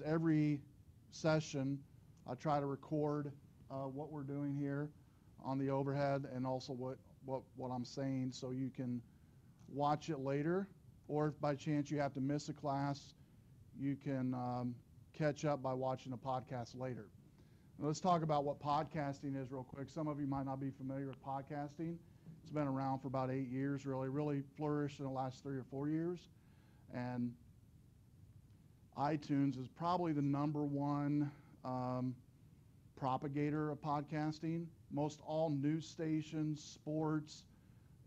every session, I try to record what we're doing here on the overhead and also what I'm saying, so you can watch it later, or if by chance you have to miss a class, you can catch up by watching a podcast later. Now, let's talk about what podcasting is real quick. Some of you might not be familiar with podcasting. It's been around for about 8 years, really flourished in the last 3 or 4 years. And iTunes is probably the #1 propagator of podcasting. Most all news stations, sports,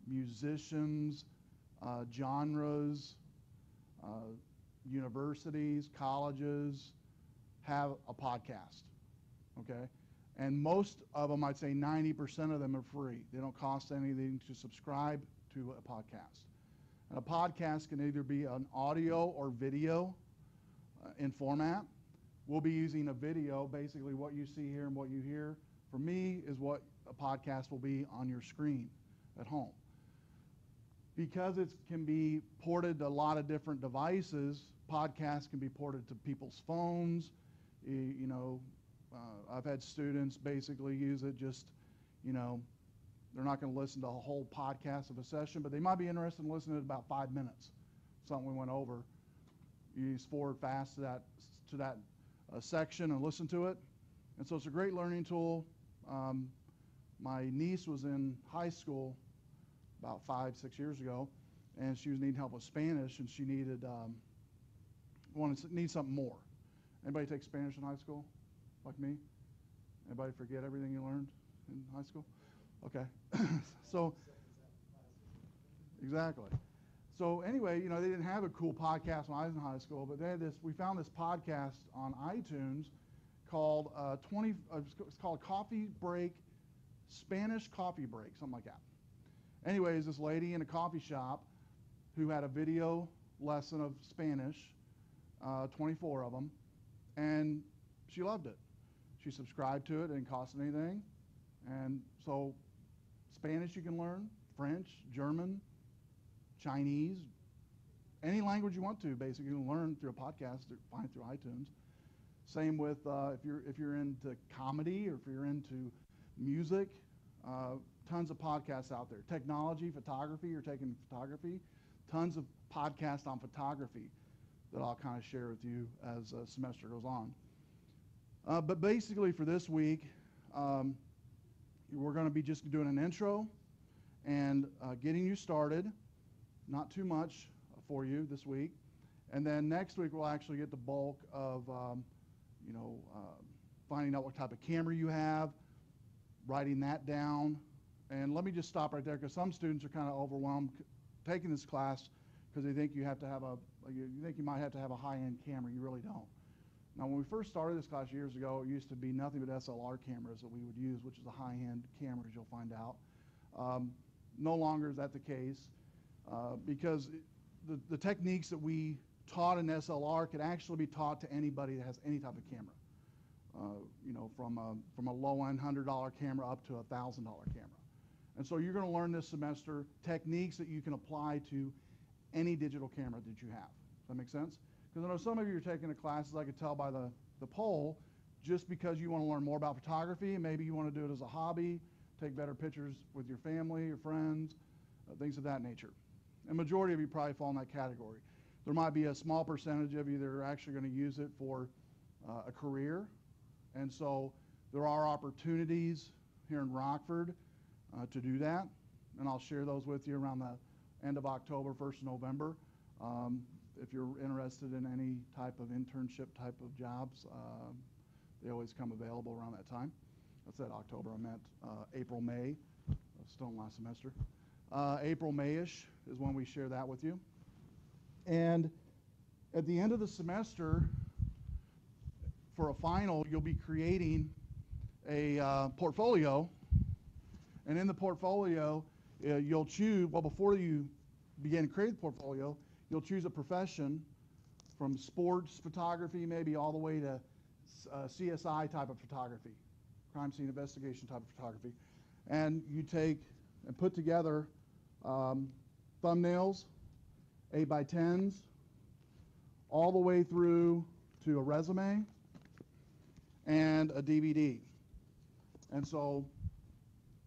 musicians, genres, universities, colleges have a podcast, okay? And most of them, I'd say 90% of them are free. They don't cost anything to subscribe to a podcast. And a podcast can either be an audio or video in format. We'll be using a video. Basically what you see here and what you hear from me is what a podcast will be on your screen at home. Because it can be ported to a lot of different devices, podcasts can be ported to people's phones. You know, I've had students basically use it just, you know, they're not going to listen to a whole podcast of a session, but they might be interested in listening to about 5 minutes, something we went over. You just forward fast to that section and listen to it. And so it's a great learning tool. My niece was in high school about 5, 6 years ago, and she was needing help with Spanish, and she needed something more. Anybody take Spanish in high school, like me? Anybody forget everything you learned in high school? Okay, so exactly. So anyway, you know, they didn't have a cool podcast when I was in high school, but they had this. We found this podcast on iTunes called it's called Coffee Break, Spanish Coffee Break, something like that. Anyways, this lady in a coffee shop who had a video lesson of Spanish, 24 of them, and she loved it. She subscribed to it, it didn't cost anything. And so Spanish you can learn, French, German, Chinese, any language you want to, basically you can learn through a podcast, find it through iTunes. Same with if you're into comedy or if you're into music, tons of podcasts out there. Technology, photography, you're taking photography, tons of podcasts on photography that I'll kind of share with you as the semester goes on. But basically for this week, we're going to be just doing an intro and getting you started. Not too much for you this week. And then next week we'll actually get the bulk of, finding out what type of camera you have, writing that down. And let me just stop right there, because some students are kind of overwhelmed taking this class because they think you might have to have a high-end camera. You really don't. Now, when we first started this class years ago, it used to be nothing but SLR cameras that we would use, which is the high-end cameras, you'll find out. No longer is that the case, because the techniques that we taught in SLR could actually be taught to anybody that has any type of camera. From a low-end $100 camera up to a $1,000 camera. And so you're going to learn this semester techniques that you can apply to any digital camera that you have. Does that make sense? Because I know some of you are taking the classes, I could tell by the poll, just because you want to learn more about photography, and maybe you want to do it as a hobby, take better pictures with your family, your friends, things of that nature. And majority of you probably fall in that category. There might be a small percentage of you that are actually going to use it for a career. And so there are opportunities here in Rockford to do that. And I'll share those with you around the end of October, 1st of November. If you're interested in any type of internship type of jobs, they always come available around that time. I said October, I meant April, May. Still in last semester. April, May-ish is when we share that with you. And at the end of the semester, for a final, you'll be creating a portfolio. And in the portfolio, you'll choose, well, before you begin to create the portfolio, you'll choose a profession from sports photography, maybe all the way to CSI type of photography, crime scene investigation type of photography. And you take and put together thumbnails, 8x10s, all the way through to a resume and a DVD. And so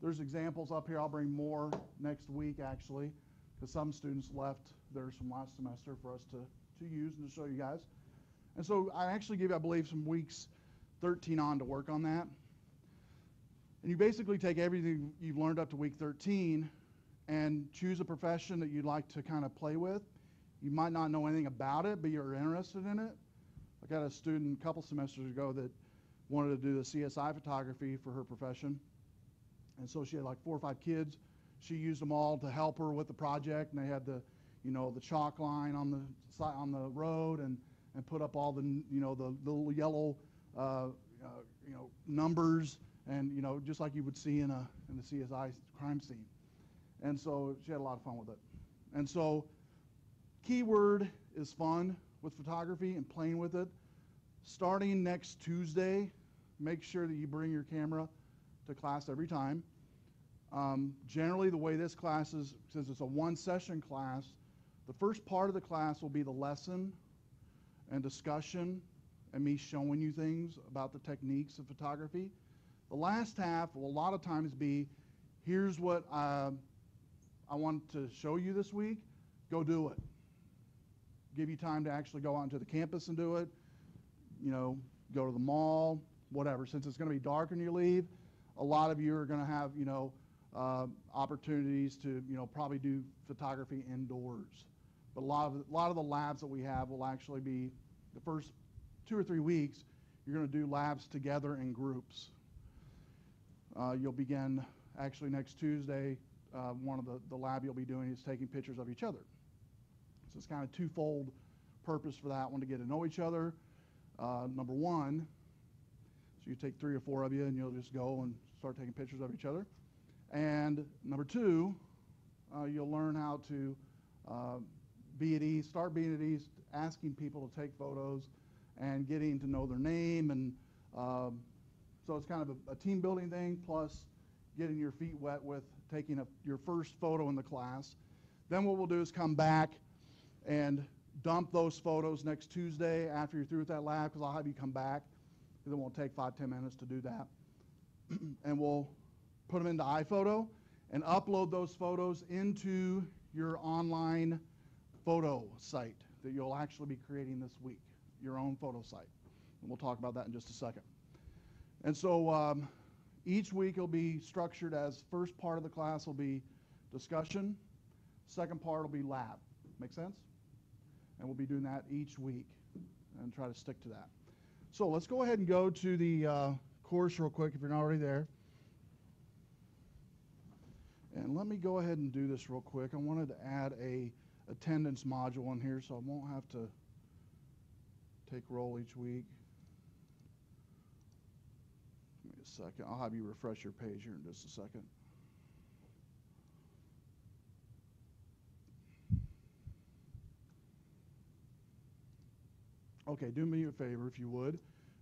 there's examples up here. I'll bring more next week, actually, because some students left theirs from last semester for us to use and to show you guys. And so I actually give you, I believe, some weeks 13 on to work on that. And you basically take everything you've learned up to week 13 and choose a profession that you'd like to kind of play with. You might not know anything about it, but you're interested in it. I got a student a couple semesters ago that wanted to do the CSI photography for her profession. And so she had like 4 or 5 kids. She used them all to help her with the project, and they had the, the chalk line on the road, and put up all the, the little yellow, numbers, and just like you would see in the CSI crime scene. And so she had a lot of fun with it. And so keyword is fun with photography and playing with it. Starting next Tuesday, make sure that you bring your camera to class every time. Generally, the way this class is, since it's a 1-session class, the first part of the class will be the lesson and discussion and me showing you things about the techniques of photography. The last half will a lot of times be, here's what I want to show you this week, go do it. Give you time to actually go out into the campus and do it, go to the mall, whatever. Since it's going to be dark when you leave, a lot of you are going to have, opportunities to, probably do photography indoors. But a lot of the labs that we have will actually be the first 2 or 3 weeks, you're going to do labs together in groups. You'll begin actually next Tuesday. One of the lab you'll be doing is taking pictures of each other. So it's kind of twofold purpose for that one, to get to know each other. Number one, so you take 3 or 4 of you and you'll just go and start taking pictures of each other. And number 2, you'll learn how to be at ease, start being at ease, asking people to take photos and getting to know their name. And so it's kind of a team building thing, plus getting your feet wet with taking your first photo in the class. Then what we'll do is come back and dump those photos next Tuesday after you're through with that lab, because I'll have you come back, because it won't take 5-10 minutes to do that. And we'll put them into iPhoto and upload those photos into your online photo site that you'll actually be creating this week, your own photo site. And we'll talk about that in just a second. And so each week will be structured as, first part of the class will be discussion, second part will be lab. Make sense? And we'll be doing that each week and try to stick to that. So let's go ahead and go to the course real quick if you're not already there. And let me go ahead and do this real quick. I wanted to add a attendance module in here so I won't have to take roll each week. Give me a second. I'll have you refresh your page here in just a second. Okay, do me a favor if you would.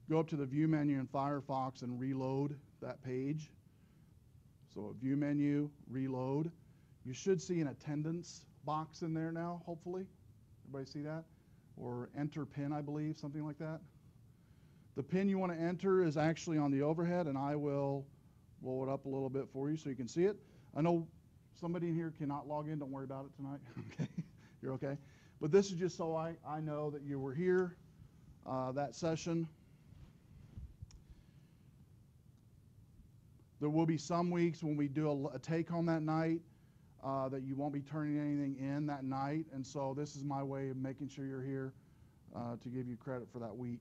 Go up to the View menu in Firefox and reload that page. So a View menu, reload. You should see an attendance box in there now, hopefully. Everybody see that? Or enter pin, I believe, something like that. The pin you want to enter is actually on the overhead, and I will blow it up a little bit for you so you can see it. I know somebody in here cannot log in. Don't worry about it tonight. Okay, you're okay. But this is just so I know that you were here that session. There will be some weeks when we do a take-home that night that you won't be turning anything in that night, and so this is my way of making sure you're here to give you credit for that week.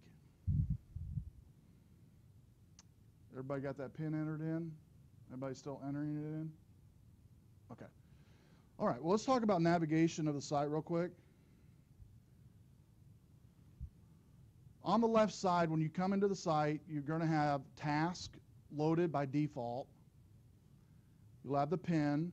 Everybody got that pin entered in? Everybody still entering it in? Okay. All right, well, let's talk about navigation of the site real quick. On the left side, when you come into the site, you're going to have task loaded by default. You'll have the pin.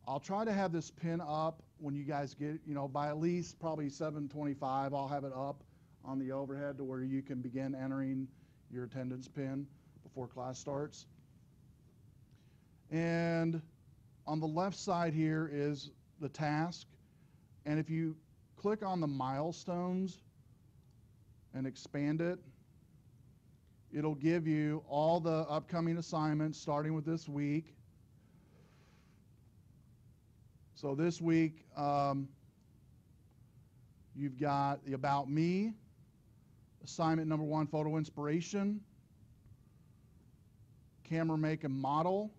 I'll try to have this pin up when you guys get, by at least probably 7:25. I'll have it up on the overhead to where you can begin entering your attendance pin before class starts. And on the left side here is the task. And if you click on the milestones and expand it, it'll give you all the upcoming assignments starting with this week. So this week, you've got the About Me, assignment number 1, photo inspiration, camera make and model,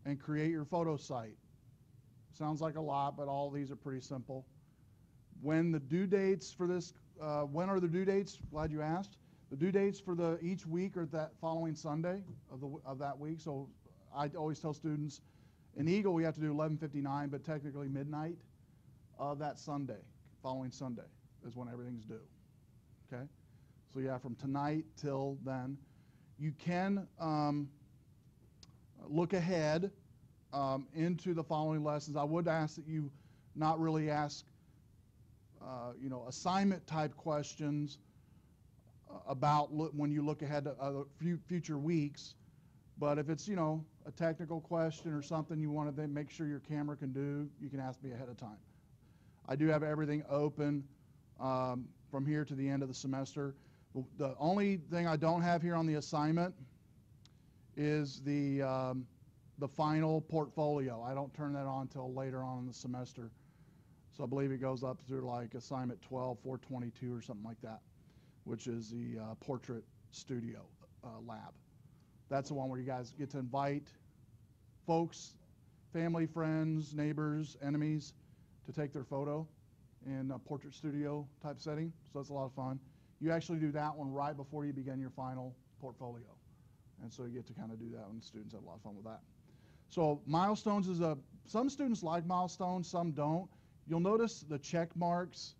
and create your photo site. Sounds like a lot, but all these are pretty simple. When the due dates for this, when are the due dates? Glad you asked. The due dates for each week are that following Sunday of that week. So I always tell students, in Eagle we have to do 11:59, but technically midnight of that Sunday, following Sunday, is when everything's due. Okay? So yeah, from tonight till then. You can look ahead into the following lessons. I would ask that you not really ask assignment type questions about when you look ahead to future weeks. But if it's a technical question or something you want to make sure your camera can do, you can ask me ahead of time. I do have everything open from here to the end of the semester. The only thing I don't have here on the assignment is the final portfolio. I don't turn that on until later on in the semester. So I believe it goes up through like assignment 12, 422 or something like that, which is the portrait studio lab. That's the one where you guys get to invite folks, family, friends, neighbors, enemies to take their photo in a portrait studio type setting. So that's a lot of fun. You actually do that one right before you begin your final portfolio. And so you get to kind of do that, and students have a lot of fun with that. So Milestones is some students like Milestones, some don't. You'll notice the check marks,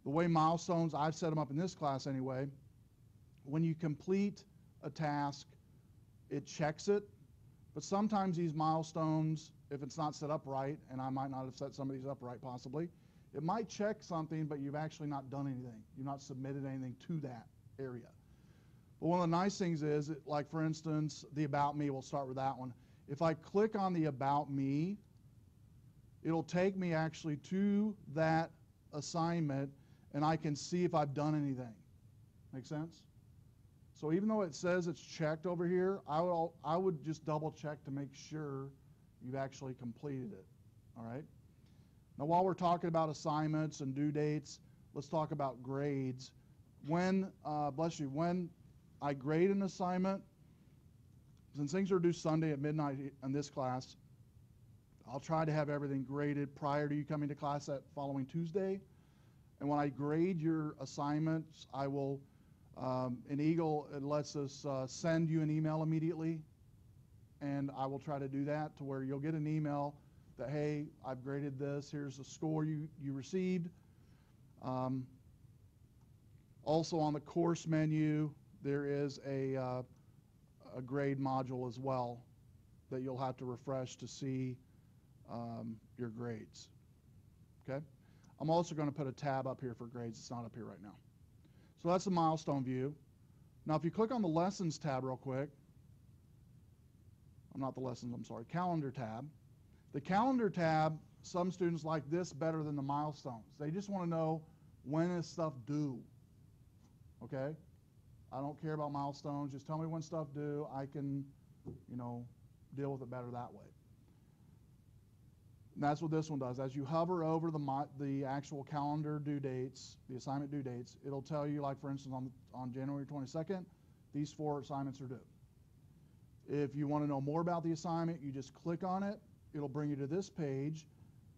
the way Milestones, I've set them up in this class anyway. When you complete a task, it checks it. But sometimes these milestones, if it's not set up right, and I might not have set some of these up right possibly, it might check something, but you've actually not done anything. You've not submitted anything to that area. But one of the nice things is, like for instance, the About Me, we'll start with that one. If I click on the About Me, it'll take me actually to that assignment, and I can see if I've done anything. Make sense? So even though it says it's checked over here, I would just double check to make sure you've actually completed it. All right? Now while we're talking about assignments and due dates, let's talk about grades. When I grade an assignment, since things are due Sunday at midnight in this class, I'll try to have everything graded prior to you coming to class that following Tuesday. And when I grade your assignments, I will, in Eagle, it lets us send you an email immediately. And I will try to do that to where you'll get an email that, hey, I've graded this, here's the score you received. Also on the course menu, there is a grade module as well that you'll have to refresh to see your grades. Okay? I'm also going to put a tab up here for grades. It's not up here right now. So that's the Milestone View. Now if you click on the Lessons tab real quick, not the Lessons, I'm sorry, Calendar tab. The Calendar tab, some students like this better than the Milestones. They just want to know when is stuff due. Okay? I don't care about Milestones. Just tell me when stuff due. I can, deal with it better that way. And that's what this one does. As you hover over the actual calendar due dates, the assignment due dates, it'll tell you, like for instance, on January 22nd, these 4 assignments are due. If you want to know more about the assignment, you just click on it. It'll bring you to this page,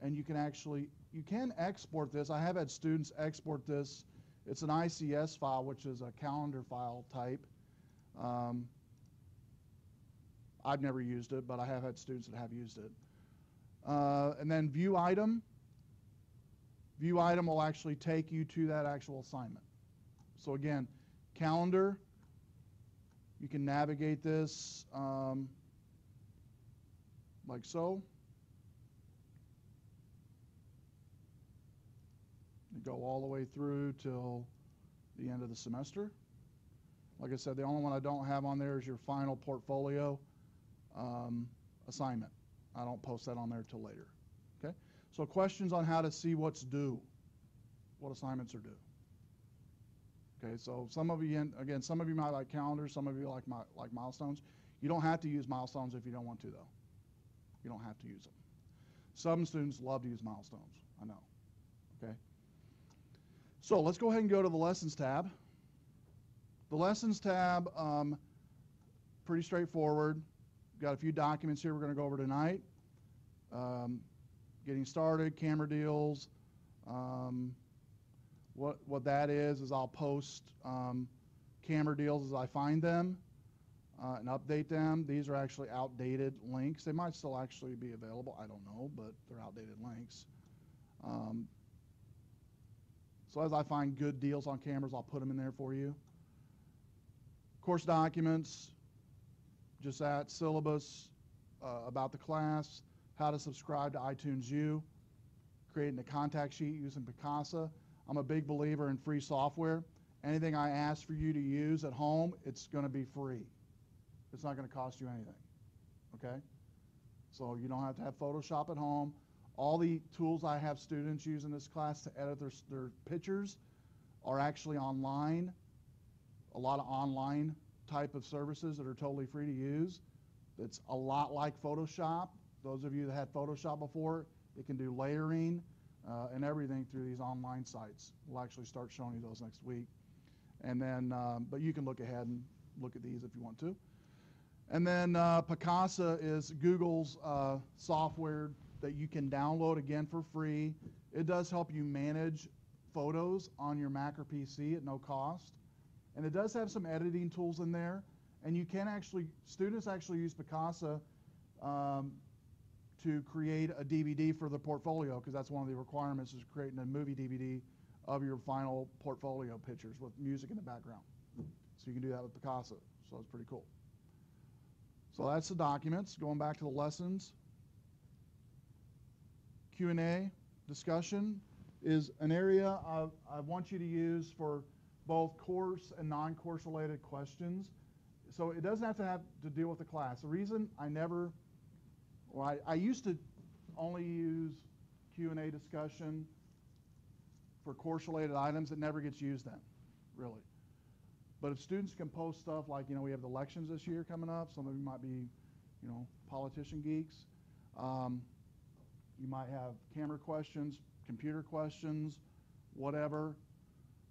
and you can export this. I have had students export this. It's an ICS file, which is a calendar file type. I've never used it, but I have had students that have used it. And then View Item. View Item will actually take you to that actual assignment. So again, calendar, you can navigate this like so. You go all the way through till the end of the semester. Like I said, the only one I don't have on there is your final portfolio assignment. I don't post that on there till later. Okay? So questions on how to see what's due, what assignments are due. Okay, so some of you, again, some of you might like calendars, some of you like milestones. You don't have to use milestones if you don't want to, though. You don't have to use them. Some students love to use milestones, I know. Okay. So let's go ahead and go to the Lessons tab. The Lessons tab, pretty straightforward. Got a few documents here we're going to go over tonight. Getting started, camera deals. What that is I'll post camera deals as I find them and update them. These are actually outdated links. They might still actually be available. I don't know, but they're outdated links. So as I find good deals on cameras, I'll put them in there for you. Course documents, just that, syllabus, about the class, how to subscribe to iTunes U, creating a contact sheet using Picasa. I'm a big believer in free software. Anything I ask for you to use at home, it's going to be free. It's not going to cost you anything, okay? So you don't have to have Photoshop at home. All the tools I have students use in this class to edit their pictures are actually online. A lot of online type of services that are totally free to use. It's a lot like Photoshop. Those of you that had Photoshop before, it can do layering and everything through these online sites. We'll actually start showing you those next week. And then, but you can look ahead and look at these if you want to. And then Picasa is Google's software that you can download, again, for free. It does help you manage photos on your Mac or PC at no cost. And it does have some editing tools in there. And you can actually, students actually use Picasa to create a DVD for the portfolio, because that's one of the requirements, is creating a movie DVD of your final portfolio pictures with music in the background. So you can do that with Picasa. So it's pretty cool. So that's the documents. Going back to the lessons. Q&A, discussion, is an area I want you to use for both course and non-course related questions. So it doesn't have to deal with the class. The reason I used to only use Q&A discussion for course-related items. It never gets used then, really. But if students can post stuff like, we have the elections this year coming up. Some of you might be, politician geeks. You might have camera questions, computer questions, whatever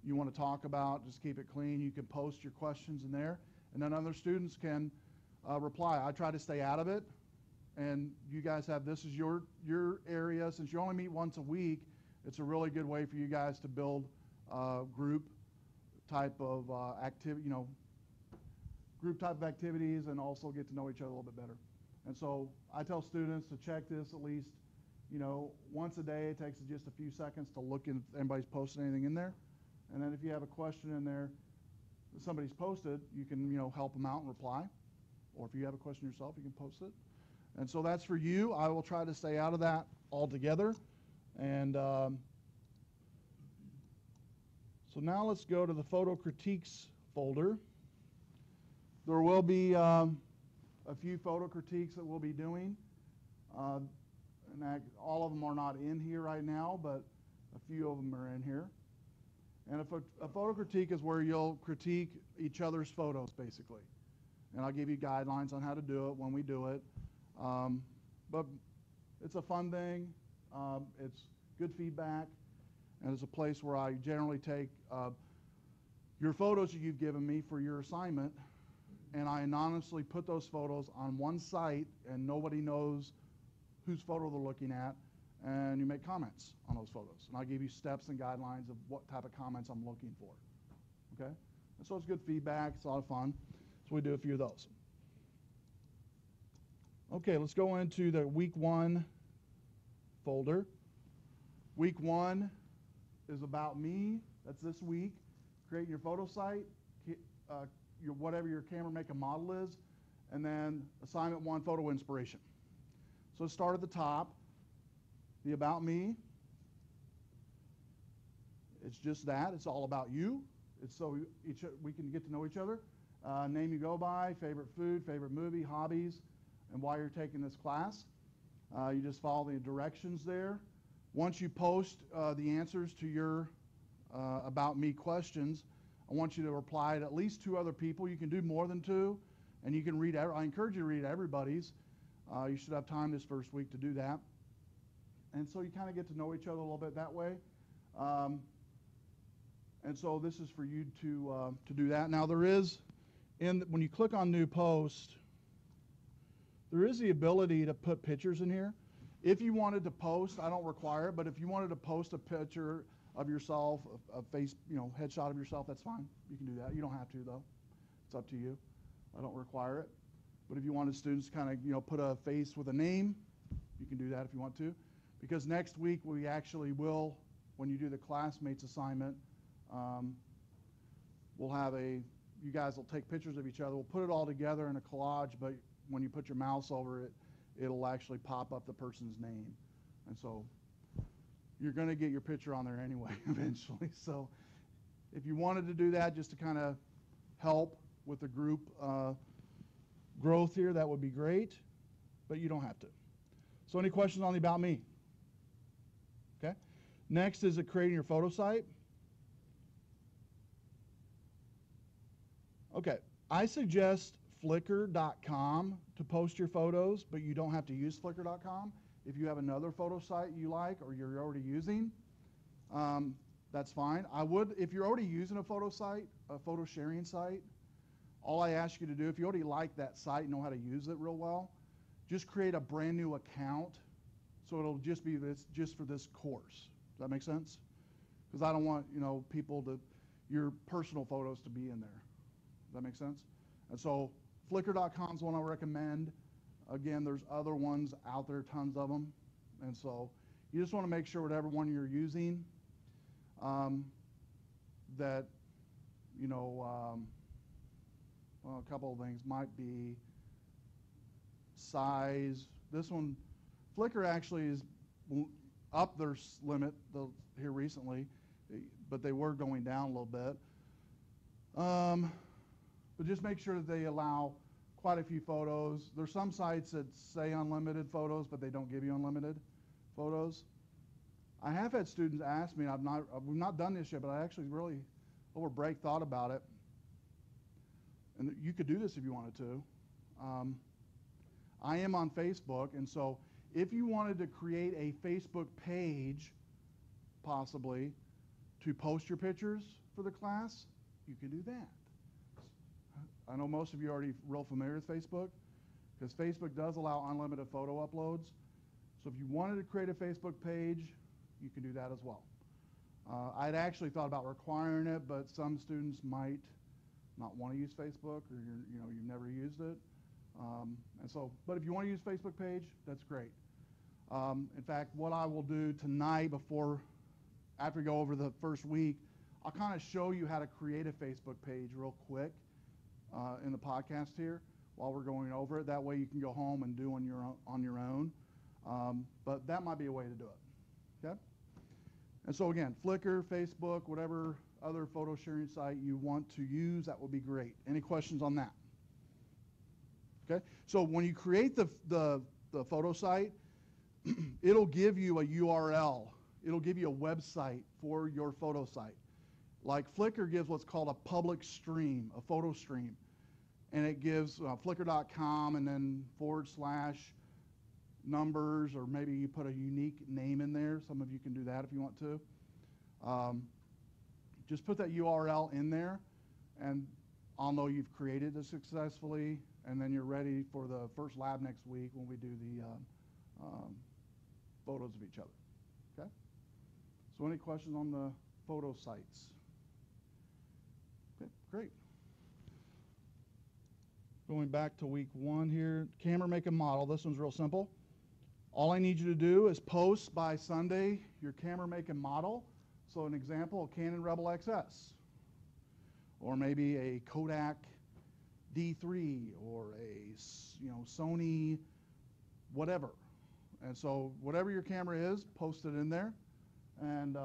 you want to talk about. Just keep it clean. You can post your questions in there, and then other students can reply. I try to stay out of it. And you guys have, this is your area. Since you only meet once a week, it's a really good way for you guys to build group type of group type of activities, and also get to know each other a little bit better. And so I tell students to check this at least, once a day. It takes just a few seconds to look if anybody's posted anything in there. And then if you have a question in there that somebody's posted, you can, help them out and reply. Or if you have a question yourself, you can post it. And so that's for you. I will try to stay out of that altogether. And so now let's go to the photo critiques folder. There will be a few photo critiques that we'll be doing. And all of them are not in here right now, but a few of them are in here. And a photo critique is where you'll critique each other's photos, basically. And I'll give you guidelines on how to do it when we do it. But it's a fun thing. It's good feedback. And it's a place where I generally take your photos that you've given me for your assignment, and I anonymously put those photos on one site, and nobody knows whose photo they're looking at, and you make comments on those photos. And I'll give you steps and guidelines of what type of comments I'm looking for. Okay? And so it's good feedback. It's a lot of fun. So we do a few of those. Okay, let's go into the week 1 folder. Week 1 is about me. That's this week. Create your photo site, whatever your camera make and model is, and then assignment 1, photo inspiration. So let's start at the top. The about me. It's just that. It's all about you. It's so we can get to know each other. Name you go by, favorite food, favorite movie, hobbies, and why you're taking this class. You just follow the directions there. Once you post the answers to your about me questions, I want you to reply to at least 2 other people. You can do more than 2, and you can read. I encourage you to read everybody's. You should have time this first week to do that. And so you kind of get to know each other a little bit that way. And so this is for you to do that. Now there is, when you click on New Post, there is the ability to put pictures in here. If you wanted to post, I don't require it, but if you wanted to post a picture of yourself, a face, headshot of yourself, that's fine. You can do that. You don't have to, though. It's up to you. I don't require it. But if you wanted students to kind of, put a face with a name, you can do that if you want to. Because next week we actually will, when you do the classmates assignment, we'll have you guys will take pictures of each other. We'll put it all together in a collage, but when you put your mouse over it, it'll actually pop up the person's name. And so you're going to get your picture on there anyway eventually. So if you wanted to do that just to kind of help with the group growth here, that would be great, but you don't have to. So any questions on the About Me? Okay. Next is creating your photo site. Okay, I suggest Flickr.com to post your photos, but you don't have to use Flickr.com. If you have another photo site you like or you're already using, that's fine. I would, if you're already using a photo site, a photo sharing site, all I ask you to do, if you already like that site and know how to use it real well, just create a brand new account so it'll just be just for this course. Does that make sense? Because I don't want, your personal photos to be in there. Does that make sense? And so Flickr.com is one I recommend. Again, there's other ones out there, tons of them. And so you just want to make sure whatever one you're using, that, well, a couple of things might be size. This one, Flickr actually is up their limit here recently, but they were going down a little bit. But just make sure that they allow quite a few photos. There's some sites that say unlimited photos, but they don't give you unlimited photos. I have had students ask me, we've not done this yet, but I actually really, over break, thought about it. And you could do this if you wanted to. I am on Facebook, and so if you wanted to create a Facebook page, possibly, to post your pictures for the class, you can do that. I know most of you are already real familiar with Facebook, because Facebook does allow unlimited photo uploads. So if you wanted to create a Facebook page, you can do that as well. I'd actually thought about requiring it, but some students might not want to use Facebook, or you've never used it. But if you want to use Facebook page, that's great. In fact, what I will do tonight after we go over the first week, I'll kind of show you how to create a Facebook page real quick in the podcast here while we're going over it. That way you can go home and do on your own. But that might be a way to do it. Okay? And so again, Flickr, Facebook, whatever other photo sharing site you want to use, that would be great. Any questions on that? Okay? So when you create the photo site, it'll give you a URL. It'll give you a website for your photo site. Like Flickr gives what's called a public stream, a photo stream. And it gives Flickr.com and then / numbers, or maybe you put a unique name in there. Some of you can do that if you want to. Just put that URL in there, and I'll know you've created it successfully, and then you're ready for the first lab next week when we do the photos of each other. Okay? So any questions on the photo sites? Okay, great. Going back to week 1 here, camera, make, and model. This one's real simple. All I need you to do is post by Sunday your camera, make, and model. So an example, a Canon Rebel XS, or maybe a Kodak D3, or a Sony whatever. And so whatever your camera is, post it in there. And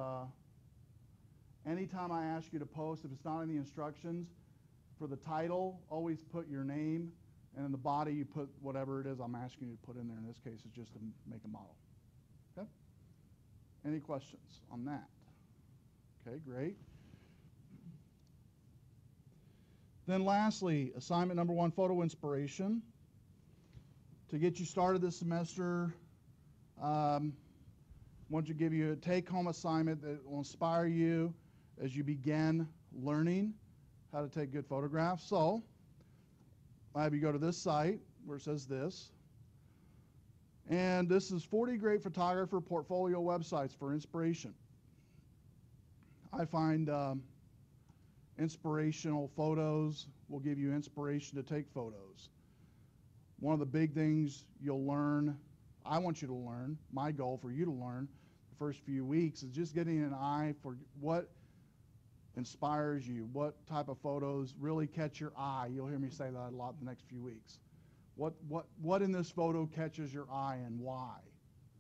anytime I ask you to post, if it's not in the instructions, for the title, always put your name, and in the body you put whatever it is I'm asking you to put in there. In this case, it's just to make a model. Okay? Any questions on that? Okay, great. Then lastly, assignment number 1, photo inspiration. To get you started this semester, I want to give you a take-home assignment that will inspire you as you begin learning how to take good photographs. So, I have you go to this site where it says this. And this is 40 great photographer portfolio websites for inspiration. I find inspirational photos will give you inspiration to take photos. One of the big things you'll learn, I want you to learn, my goal for you to learn the first few weeks is just getting an eye for what inspires you, what type of photos really catch your eye. You'll hear me say that a lot the next few weeks. What in this photo catches your eye and why,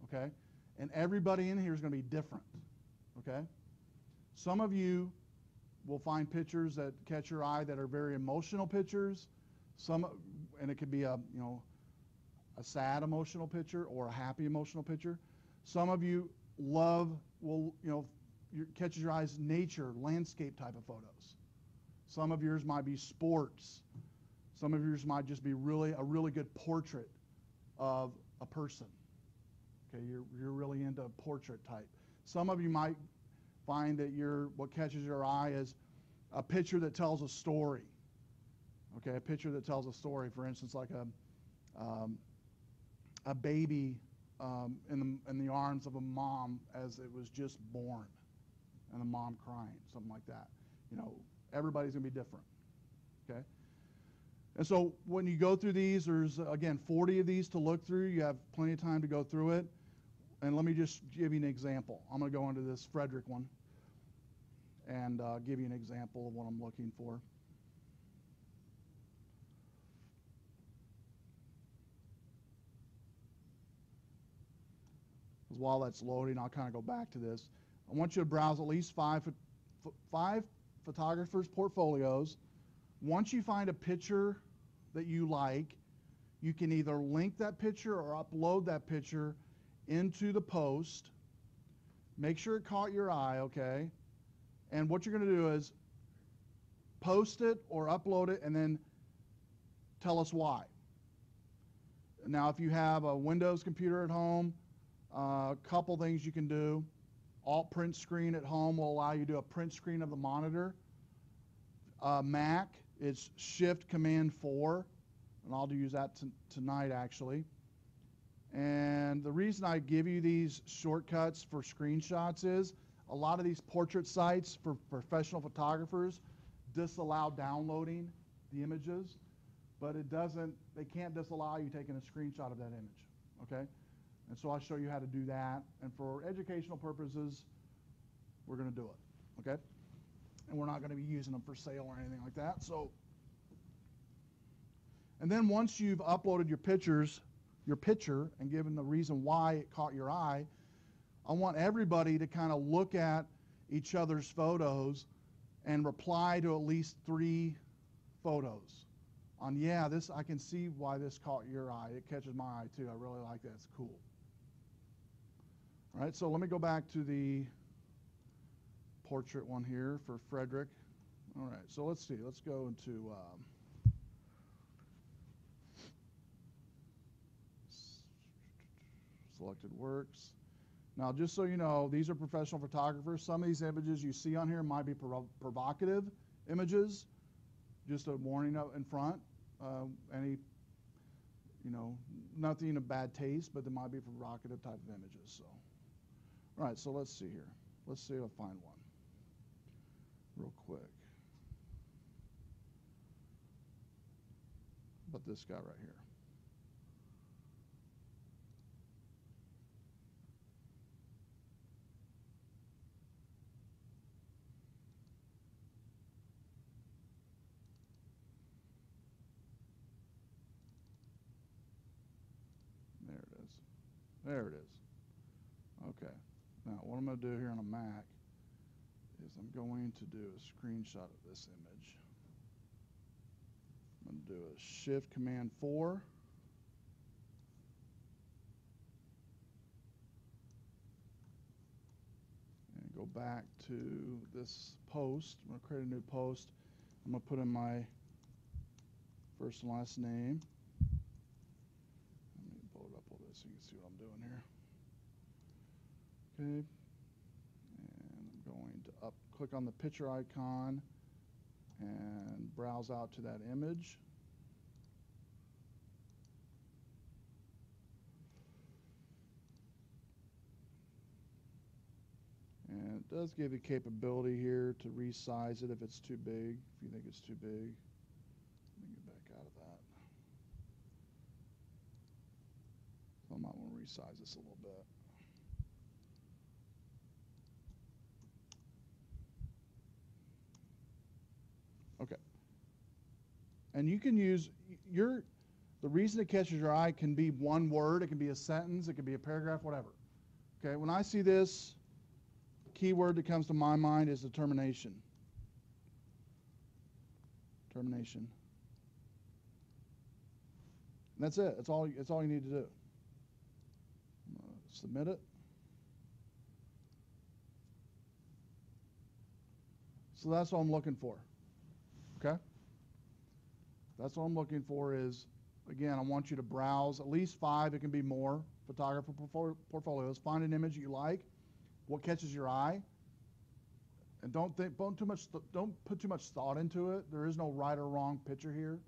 okay? And everybody in here is going to be different, okay? Some of you will find pictures that catch your eye that are very emotional pictures. And it could be a sad emotional picture or a happy emotional picture. Some of you catches your eyes nature, landscape type of photos. Some of yours might be sports. Some of yours might just be a really good portrait of a person. Okay, you're really into portrait type. Some of you might find that what catches your eye is a picture that tells a story. Okay, a picture that tells a story. For instance, like a baby in the arms of a mom as it was just born, and the mom crying, something like that. Everybody's gonna be different. Okay. And so when you go through these, there's, again, 40 of these to look through. You have plenty of time to go through it. And let me just give you an example. I'm going to go into this Frederick one and give you an example of what I'm looking for. Because while that's loading, I'll kind of go back to this. I want you to browse at least five photographers' portfolios. Once you find a picture that you like, you can either link that picture or upload that picture into the post. Make sure it caught your eye, okay? And what you're going to do is post it or upload it and then tell us why. Now, if you have a Windows computer at home, a couple things you can do. Alt print screen at home will allow you to do a print screen of the monitor. Mac, it's Shift Command 4, and I'll use that tonight actually. And the reason I give you these shortcuts for screenshots is a lot of these portrait sites for professional photographers disallow downloading the images, but they can't disallow you taking a screenshot of that image, okay? And so I'll show you how to do that. And for educational purposes, we're going to do it, okay? And we're not going to be using them for sale or anything like that. So, and then once you've uploaded your picture, and given the reason why it caught your eye, I want everybody to kind of look at each other's photos and reply to at least 3 photos. Yeah, I can see why this caught your eye. It catches my eye too. I really like that. It's cool. All right, so let me go back to the portrait one here for Frederick. All right, so let's see. Let's go into selected works. Now, just so you know, these are professional photographers. Some of these images you see on here might be provocative images. Just a warning up in front. Nothing of bad taste, but there might be provocative type of images. So, all right, so let's see here. Let's see if I find one real quick. But this guy right here. There it is. Okay. Now, what I'm going to do here on a Mac is I'm going to do a screenshot of this image. I'm going to do a Shift Command 4. And go back to this post. I'm going to create a new post. I'm going to put in my first and last name. Let me pull it up a little bit so you can see what I'm doing here. Okay, and I'm going to click on the picture icon and browse out to that image. And it does give you capability here to resize it if it's too big, if you think it's too big. Let me get back out of that. So I might want to resize this a little bit. Okay. And you can use the reason it catches your eye can be one word, it can be a sentence, it can be a paragraph, whatever. Okay, when I see this, keyword that comes to my mind is determination. Determination. And that's it. It's all you need to do. Submit it. So that's what I'm looking for. Okay? That's what I'm looking for is, again, I want you to browse at least 5, it can be more, photographer portfolios. Find an image that you like, what catches your eye, and don't put too much thought into it. There is no right or wrong picture here,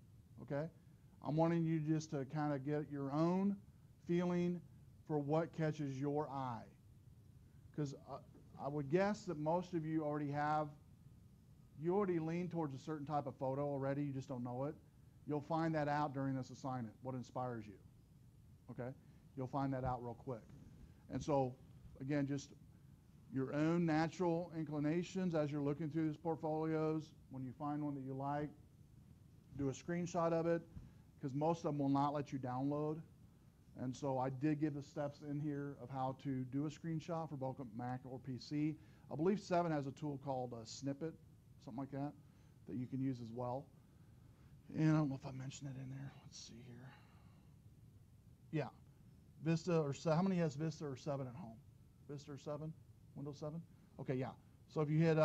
okay? I'm wanting you just to kind of get your own feeling for what catches your eye. Because I would guess that most of you already lean towards a certain type of photo already, you just don't know it. You'll find that out during this assignment, what inspires you, okay? You'll find that out real quick. And so, again, just your own natural inclinations as you're looking through these portfolios. When you find one that you like, do a screenshot of it, because most of them will not let you download. And so I did give the steps in here of how to do a screenshot for both Mac or PC. I believe 7 has a tool called a snippet, something like that you can use as well. And I don't know if I mentioned it in there. Let's see here. Yeah, Vista or how many has Vista or 7 at home? Vista or 7? Windows 7? Okay, yeah. So if you hit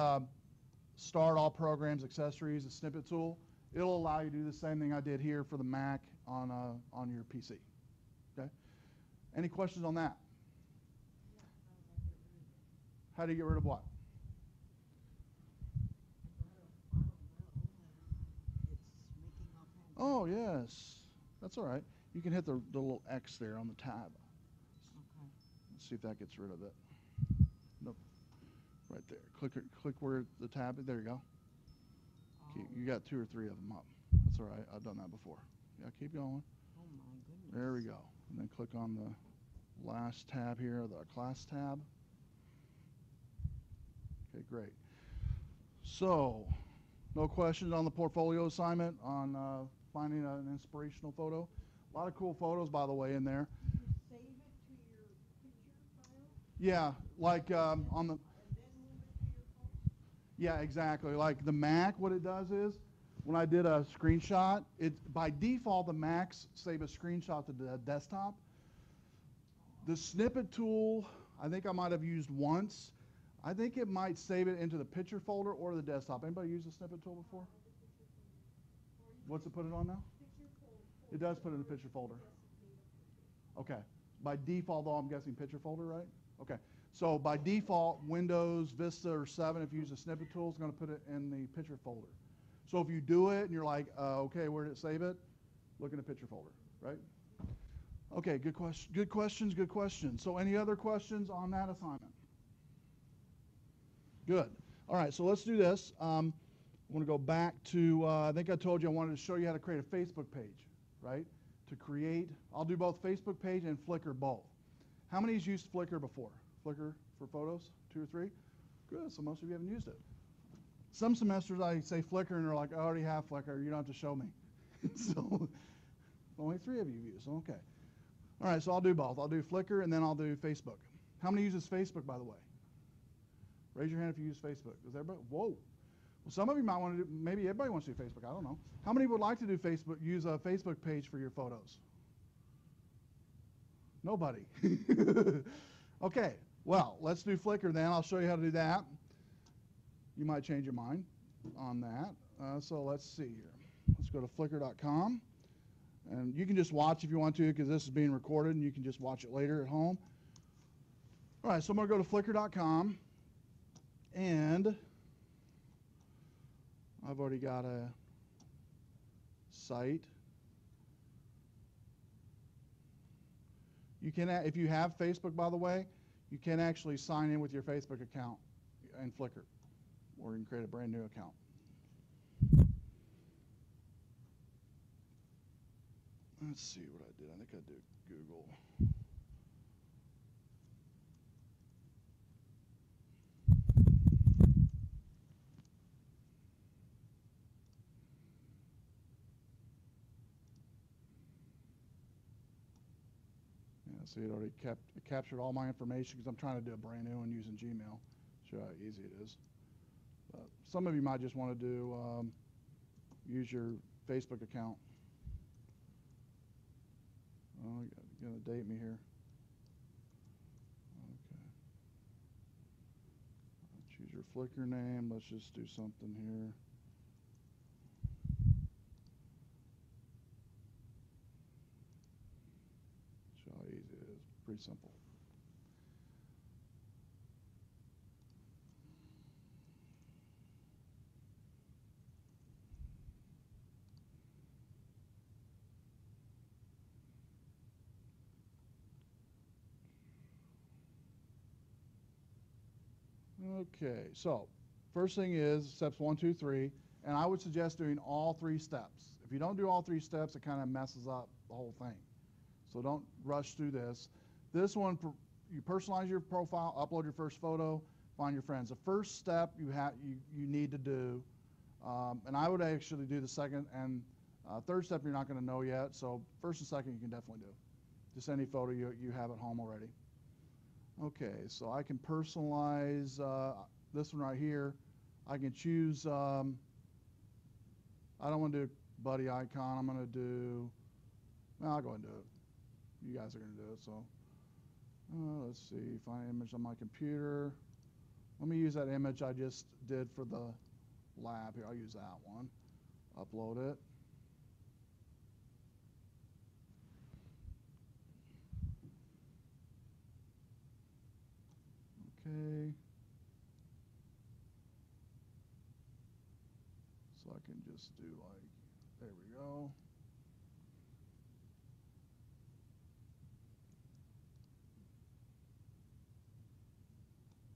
Start All Programs, Accessories, the snippet tool, it'll allow you to do the same thing I did here for the Mac on your PC. Okay. Any questions on that? How do you get rid of what? Oh, yes. That's all right. You can hit the little X there on the tab. Okay. Let's see if that gets rid of it. Nope. Right there. Click where the tab is. There you go. Oh. You got 2 or 3 of them up. That's all right. I've done that before. Yeah, keep going. Oh, my goodness. There we go. And then click on the last tab here, the class tab. Okay, great. So, no questions on the portfolio assignment on finding an inspirational photo. A lot of cool photos, by the way, in there. Can you save it to your picture file? Yeah, like on the... And then move it to your phone? Yeah, exactly. Like the Mac, what it does is, when I did a screenshot, by default, the Macs save a screenshot to the desktop. The snippet tool, I think I might have used once. I think it might save it into the picture folder or the desktop. Anybody used the snippet tool before? What's it put it on now? It does put it in the picture folder. Okay. By default, though, I'm guessing picture folder, right? Okay. So by default, Windows, Vista, or 7, if you use the snippet tool, it's going to put it in the picture folder. So if you do it and you're like, okay, where did it save it? Look in the picture folder, right? Okay, good question. Good questions, good questions. So any other questions on that assignment? Good. All right, so let's do this. I want to go back to, I think I told you I wanted to show you how to create a Facebook page, right? To create, I'll do both Facebook page and Flickr both. How many has used Flickr before? Flickr for photos? 2 or 3? Good, so most of you haven't used it. Some semesters I say Flickr and they're like, I already have Flickr, you don't have to show me. So only 3 of you use, okay. All right, so I'll do both. I'll do Flickr and then I'll do Facebook. How many uses Facebook, by the way? Raise your hand if you use Facebook. Does everybody? Whoa. Well, some of you might want to do, maybe everybody wants to do Facebook, I don't know. How many would like to do Facebook, use a Facebook page for your photos? Nobody. Okay, well, let's do Flickr then. I'll show you how to do that. You might change your mind on that. So let's see here. let's go to flickr.com. And you can just watch if you want to, because this is being recorded, and you can just watch it later at home. All right, so I'm going to go to flickr.com, and I've already got a site. You can, if you have Facebook, by the way, you can actually sign in with your Facebook account in Flickr, or you can create a brand new account. Let's see what I did. I think I did Google. Yeah, see, it already captured all my information because I'm trying to do a brand new one using Gmail. Show how easy it is. But some of you might just want to do use your Facebook account. Oh, you're going to date me here. Okay. Choose your Flickr name. Let's just do something here. Show how easy it is. Pretty simple. Okay, so first thing is steps 1, 2, 3, and I would suggest doing all 3 steps. If you don't do all 3 steps, it kind of messes up the whole thing. So don't rush through this. This one, you personalize your profile, upload your first photo, find your friends. The first step you need to do, and I would actually do the second and third step you're not going to know yet. So first and second you can definitely do. Just any photo you have at home already. Okay, so I can personalize this one right here. I can choose, I don't want to do buddy icon. I'm going to do, well, I'll go ahead and do it. You guys are going to do it, so. Let's see, find an image on my computer. Let me use that image I just did for the lab here. I'll use that one. Upload it. Okay. So I can just do like, there we go.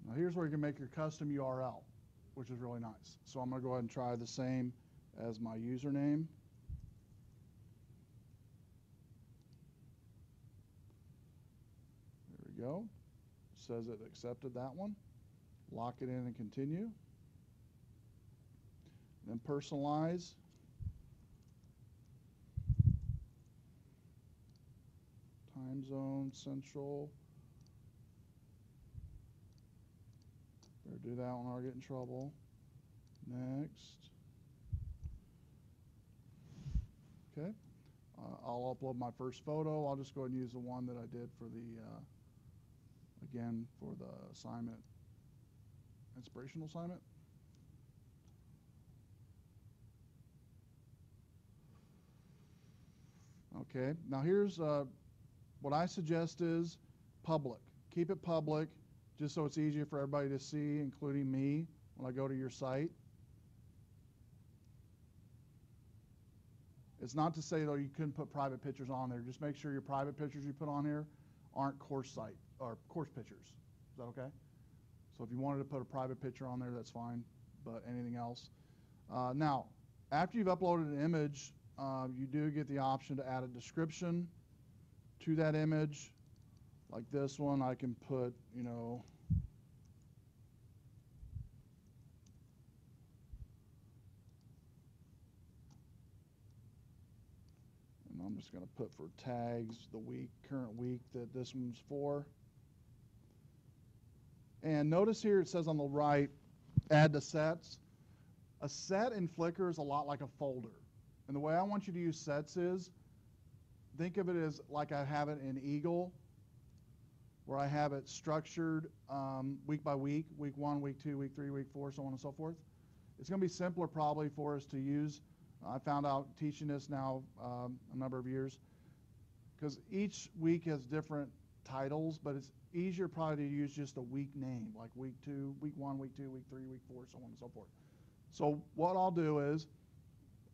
Now here's where you can make your custom URL, which is really nice. So I'm going to go ahead and try the same as my username. There we go. Says it accepted that one. Lock it in and continue. Then personalize. Time zone, central. Better do that one or I'll get in trouble. Next. Okay. I'll upload my first photo. I'll just go ahead and use the one that I did for the again, for the assignment, inspirational assignment. Okay, now here's what I suggest is public. Keep it public, just so it's easier for everybody to see, including me, when I go to your site. It's not to say, though, you couldn't put private pictures on there. Just make sure your private pictures you put on here aren't course site or course pictures. Is that okay? So if you wanted to put a private picture on there, that's fine, but anything else. Now, after you've uploaded an image, you do get the option to add a description to that image. Like this one, I can put, you know, and I'm just going to put for tags the week, current week that this one's for. And notice here it says on the right, add to sets. A set in Flickr is a lot like a folder. And the way I want you to use sets is, think of it as like I have it in Eagle, where I have it structured week by week, week 1, week 2, week 3, week 4, so on and so forth. It's going to be simpler probably for us to use I found out teaching this now a number of years, because each week has different titles, but it's easier probably to use just a week name, like week 2, week 1, week 2, week 3, week 4, so on and so forth. So what I'll do is,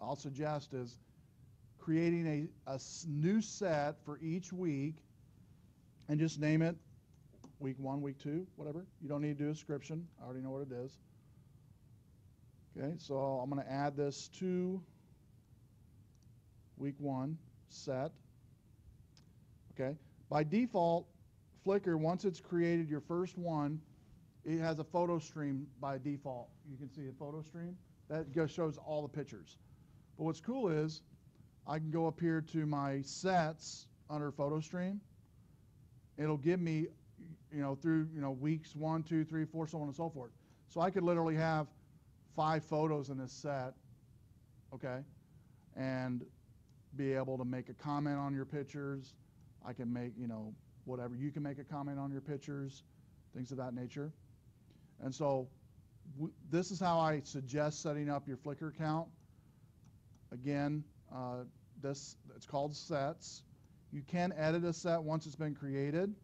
I'll suggest is creating a new set for each week and just name it week 1, week 2, whatever. You don't need to do a description. I already know what it is. Okay, so I'm going to add this to week 1 set. Okay, by default, Flickr, once it's created your first one, it has a photo stream by default. You can see a photo stream. That shows all the pictures. But what's cool is I can go up here to my sets under photo stream. It'll give me, through, weeks 1, 2, 3, 4, so on and so forth. So I could literally have 5 photos in this set, okay, and be able to make a comment on your pictures. I can make, whatever. You can make a comment on your pictures, things of that nature. And so this is how I suggest setting up your Flickr account. Again, it's called sets. You can edit a set once it's been created.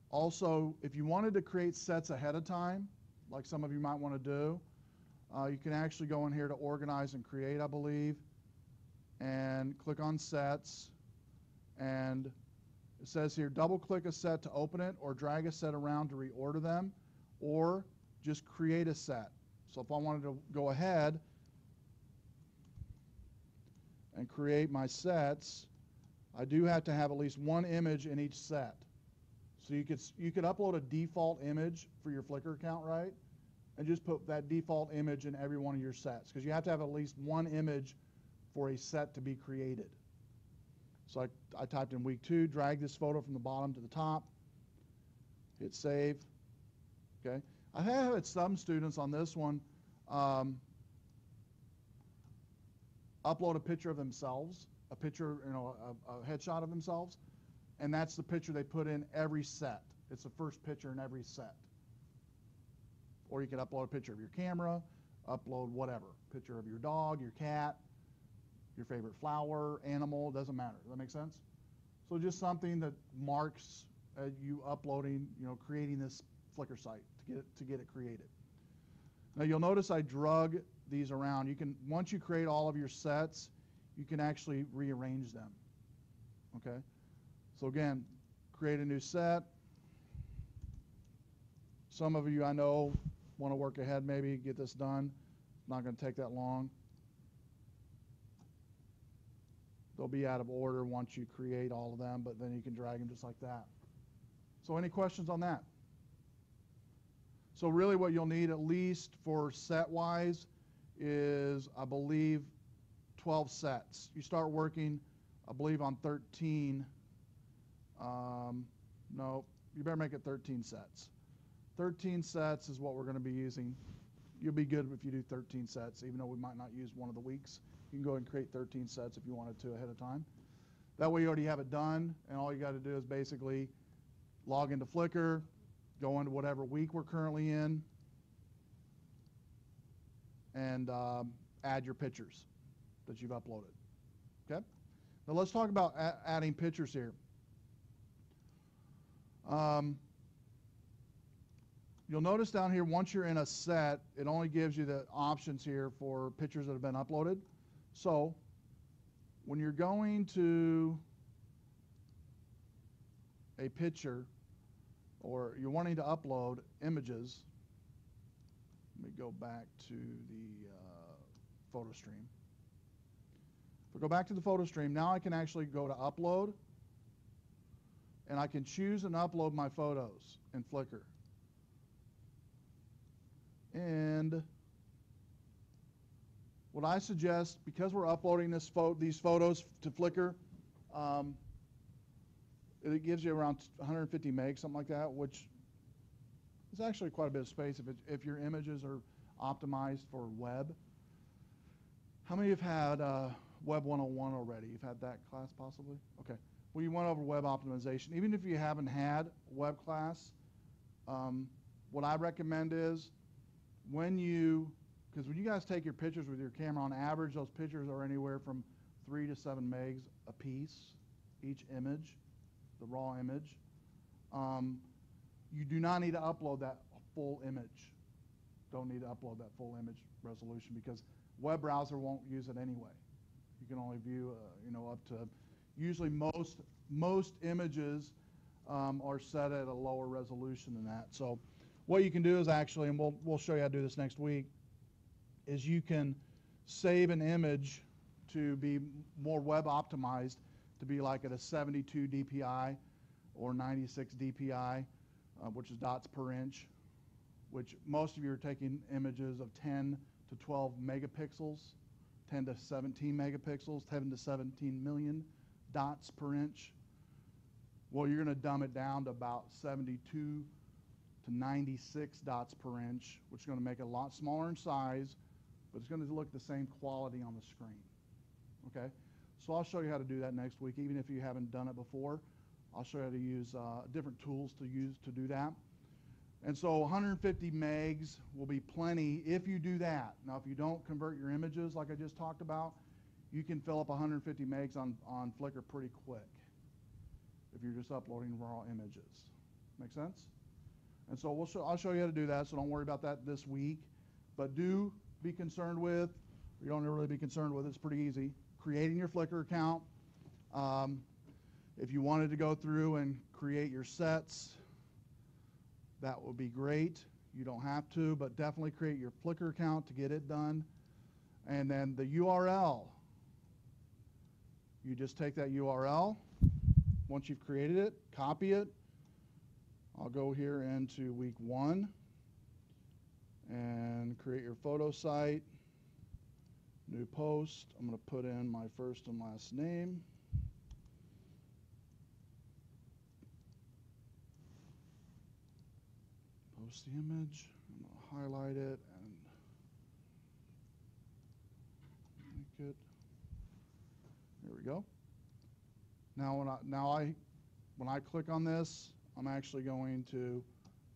Also, if you wanted to create sets ahead of time, like some of you might want to do, you can actually go in here to organize and create, I believe, and click on sets. And it says here, double click a set to open it, or drag a set around to reorder them, or just create a set. So if I wanted to go ahead and create my sets, I do have to have at least one image in each set. So you could upload a default image for your Flickr account, right? And just put that default image in every one of your sets, because you have to have at least one image for a set to be created. So I typed in week 2, drag this photo from the bottom to the top, hit save. Okay, I have had some students on this one upload a picture of themselves, a picture, a headshot of themselves, and that's the picture they put in every set. It's the first picture in every set. Or you can upload a picture of your camera, upload whatever, picture of your dog, your cat, your favorite flower, animal, doesn't matter. Does that make sense? So just something that marks you uploading, creating this Flickr site to get it created. Now you'll notice I drug these around. You can, once you create all of your sets, you can actually rearrange them. Okay? So again, create a new set. Some of you I know want to work ahead, maybe get this done. Not going to take that long. They'll be out of order once you create all of them, but then you can drag them just like that. So any questions on that? So really what you'll need, at least for set-wise, is, I believe, 12 sets. You start working, I believe, on 13. No, you better make it 13 sets. 13 sets is what we're going to be using. You'll be good if you do 13 sets, even though we might not use one of the weeks. You can go ahead and create 13 sets if you wanted to ahead of time. That way you already have it done, and all you got to do is basically log into Flickr, go into whatever week we're currently in, and add your pictures that you've uploaded. Okay? Now let's talk about adding pictures here. You'll notice down here, once you're in a set, it only gives you the options here for pictures that have been uploaded. So when you're going to a picture, or you're wanting to upload images, let me go back to the photo stream. If I go back to the photo stream, now I can actually go to upload, and I can choose and upload my photos in Flickr. And what I suggest, because we're uploading these photos to Flickr, it gives you around 150 megs, something like that, which is actually quite a bit of space if your images are optimized for web. How many have had Web 101 already? You've had that class possibly? Okay. Well, you went over web optimization. Even if you haven't had web class, what I recommend is when you because when you guys take your pictures with your camera, on average, those pictures are anywhere from 3 to 7 megs a piece, each image, the raw image. You do not need to upload that full image. Don't need to upload that full image resolution because web browser won't use it anyway. You can only view, up to, usually most images are set at a lower resolution than that. So what you can do is actually, and we'll show you how to do this next week, is you can save an image to be more web optimized, to be like at a 72 DPI or 96 DPI, which is dots per inch, which most of you are taking images of 10 to 12 megapixels, 10 to 17 megapixels, 10 to 17 million dots per inch. Well, you're going to dumb it down to about 72 to 96 dots per inch, which is going to make it a lot smaller in size, but it's going to look the same quality on the screen. Okay? So I'll show you how to do that next week, even if you haven't done it before. I'll show you how to use different tools to use to do that. And so 150 megs will be plenty if you do that. Now, if you don't convert your images like I just talked about, you can fill up 150 megs on Flickr pretty quick if you're just uploading raw images. Make sense? And so I'll show you how to do that, so don't worry about that this week. But do be concerned with, you don't really be concerned with, it's pretty easy, creating your Flickr account. If you wanted to go through and create your sets, that would be great. You don't have to, but definitely create your Flickr account to get it done. And then the URL, you just take that URL. Once you've created it, copy it. I'll go here into week 1 and create your photo site. New post. I'm going to put in my first and last name. Post the image. I'm going to highlight it and make it. There we go. Now when I click on this, I'm actually going to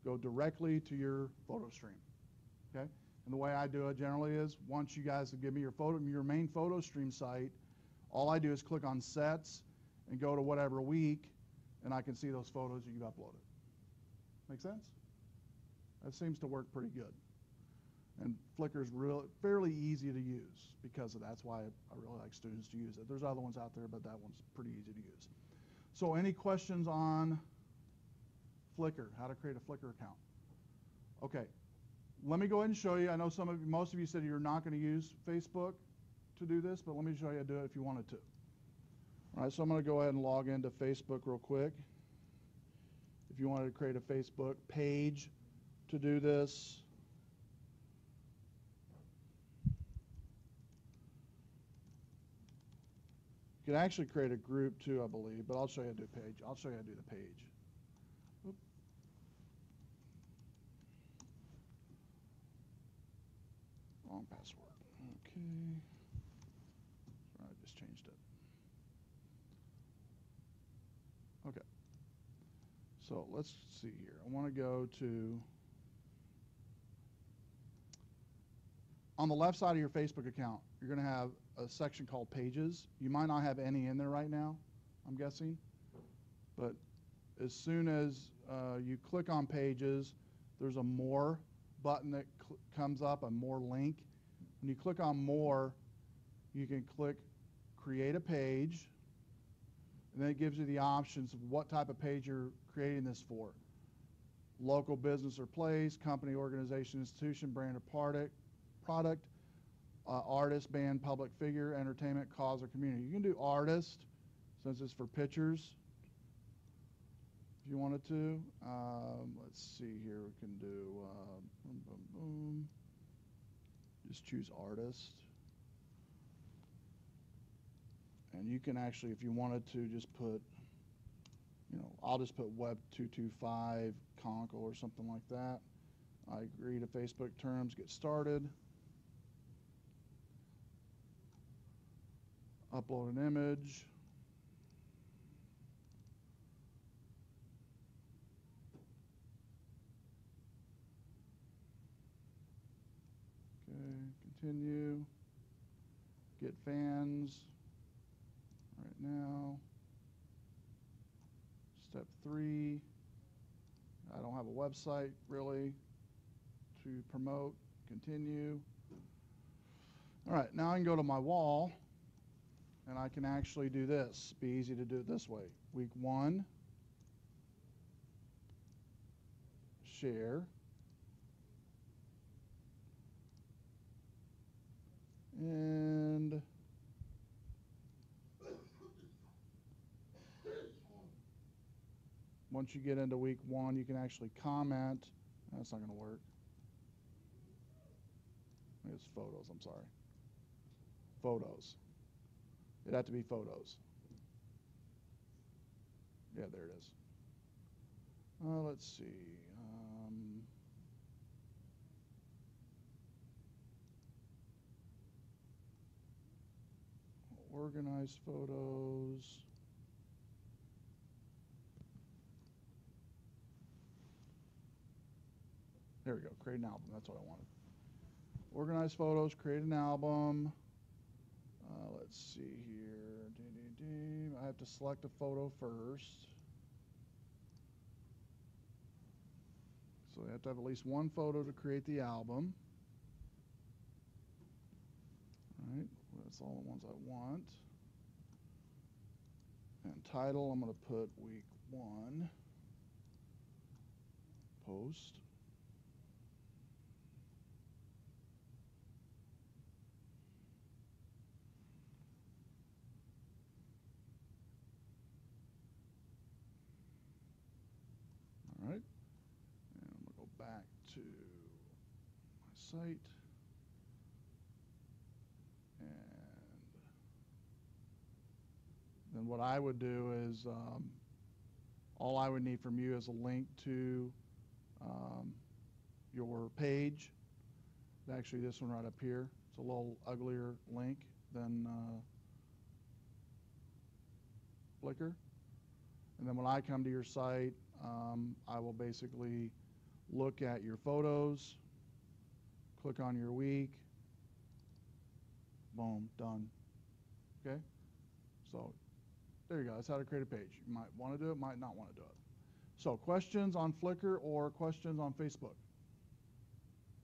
go directly to your photo stream. Okay? And the way I do it generally is, once you guys give me your main photo stream site, all I do is click on sets and go to whatever week, and I can see those photos that you've uploaded. Make sense? That seems to work pretty good. And Flickr is fairly easy to use because of that's why I really like students to use it. There's other ones out there, but that one's pretty easy to use. So any questions on Flickr, how to create a Flickr account? Okay, let me go ahead and show you. I know most of you said you're not going to use Facebook to do this, but let me show you how to do it if you wanted to. All right, so I'm going to go ahead and log into Facebook real quick. If you wanted to create a Facebook page to do this, you could actually create a group too, I believe, but I'll show you how to do a page. I'll show you how to do the page. Oop. Wrong password. Okay. Sorry, I just changed it. Okay. So let's see here. I want to go to, on the left side of your Facebook account, you're going to have a section called Pages. You might not have any in there right now, I'm guessing. But as soon as you click on Pages, there's a More button that comes up, a More link. When you click on More, you can click Create a Page, and then it gives you the options of what type of page you're creating this for. Local business or place, company, organization, institution, brand or product, artist, band, public figure, entertainment, cause, or community. You can do artist, since it's for pictures, if you wanted to. Let's see here, we can do, boom, boom, boom. Just choose artist. And you can actually, if you wanted to, just put, I'll just put web225 conch or something like that. I agree to Facebook terms, get started. Upload an image. Okay. continue. Get fans right now. Step 3. I don't have a website really to promote. Continue. All right, now I can go to my wall and I can actually do this. Be easy to do it this way. Week 1, share. And once you get into week 1, you can actually comment. That's not going to work. It's photos, I'm sorry. Photos. It'd have to be photos. Yeah, there it is. Let's see. Organize photos. There we go. Create an album. That's what I wanted. Organize photos. Create an album. Let's see here. I have to select a photo first. So I have to have at least one photo to create the album. All right. That's all the ones I want. And title, I'm going to put week 1. Post. All right. And I'm going to go back to my site. Then what I would do is all I would need from you is a link to your page. Actually, this one right up here. It's a little uglier link than Flickr. And then when I come to your site, I will basically look at your photos, click on your week, boom, done. Okay? So there you go. That's how to create a page. You might want to do it, might not want to do it. So questions on Flickr or questions on Facebook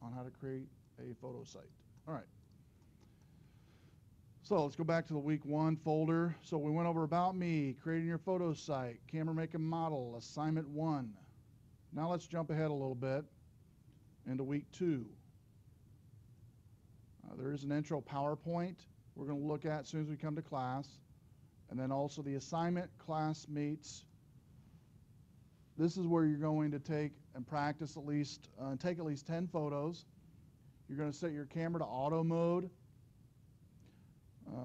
on how to create a photo site. All right. So let's go back to the week 1 folder. So we went over about me, creating your photo site, camera make and model, assignment 1. Now let's jump ahead a little bit into week 2. There is an intro PowerPoint we're going to look at as soon as we come to class. And then also the assignment classmates. This is where you're going to take and practice take at least 10 photos. You're going to set your camera to auto mode.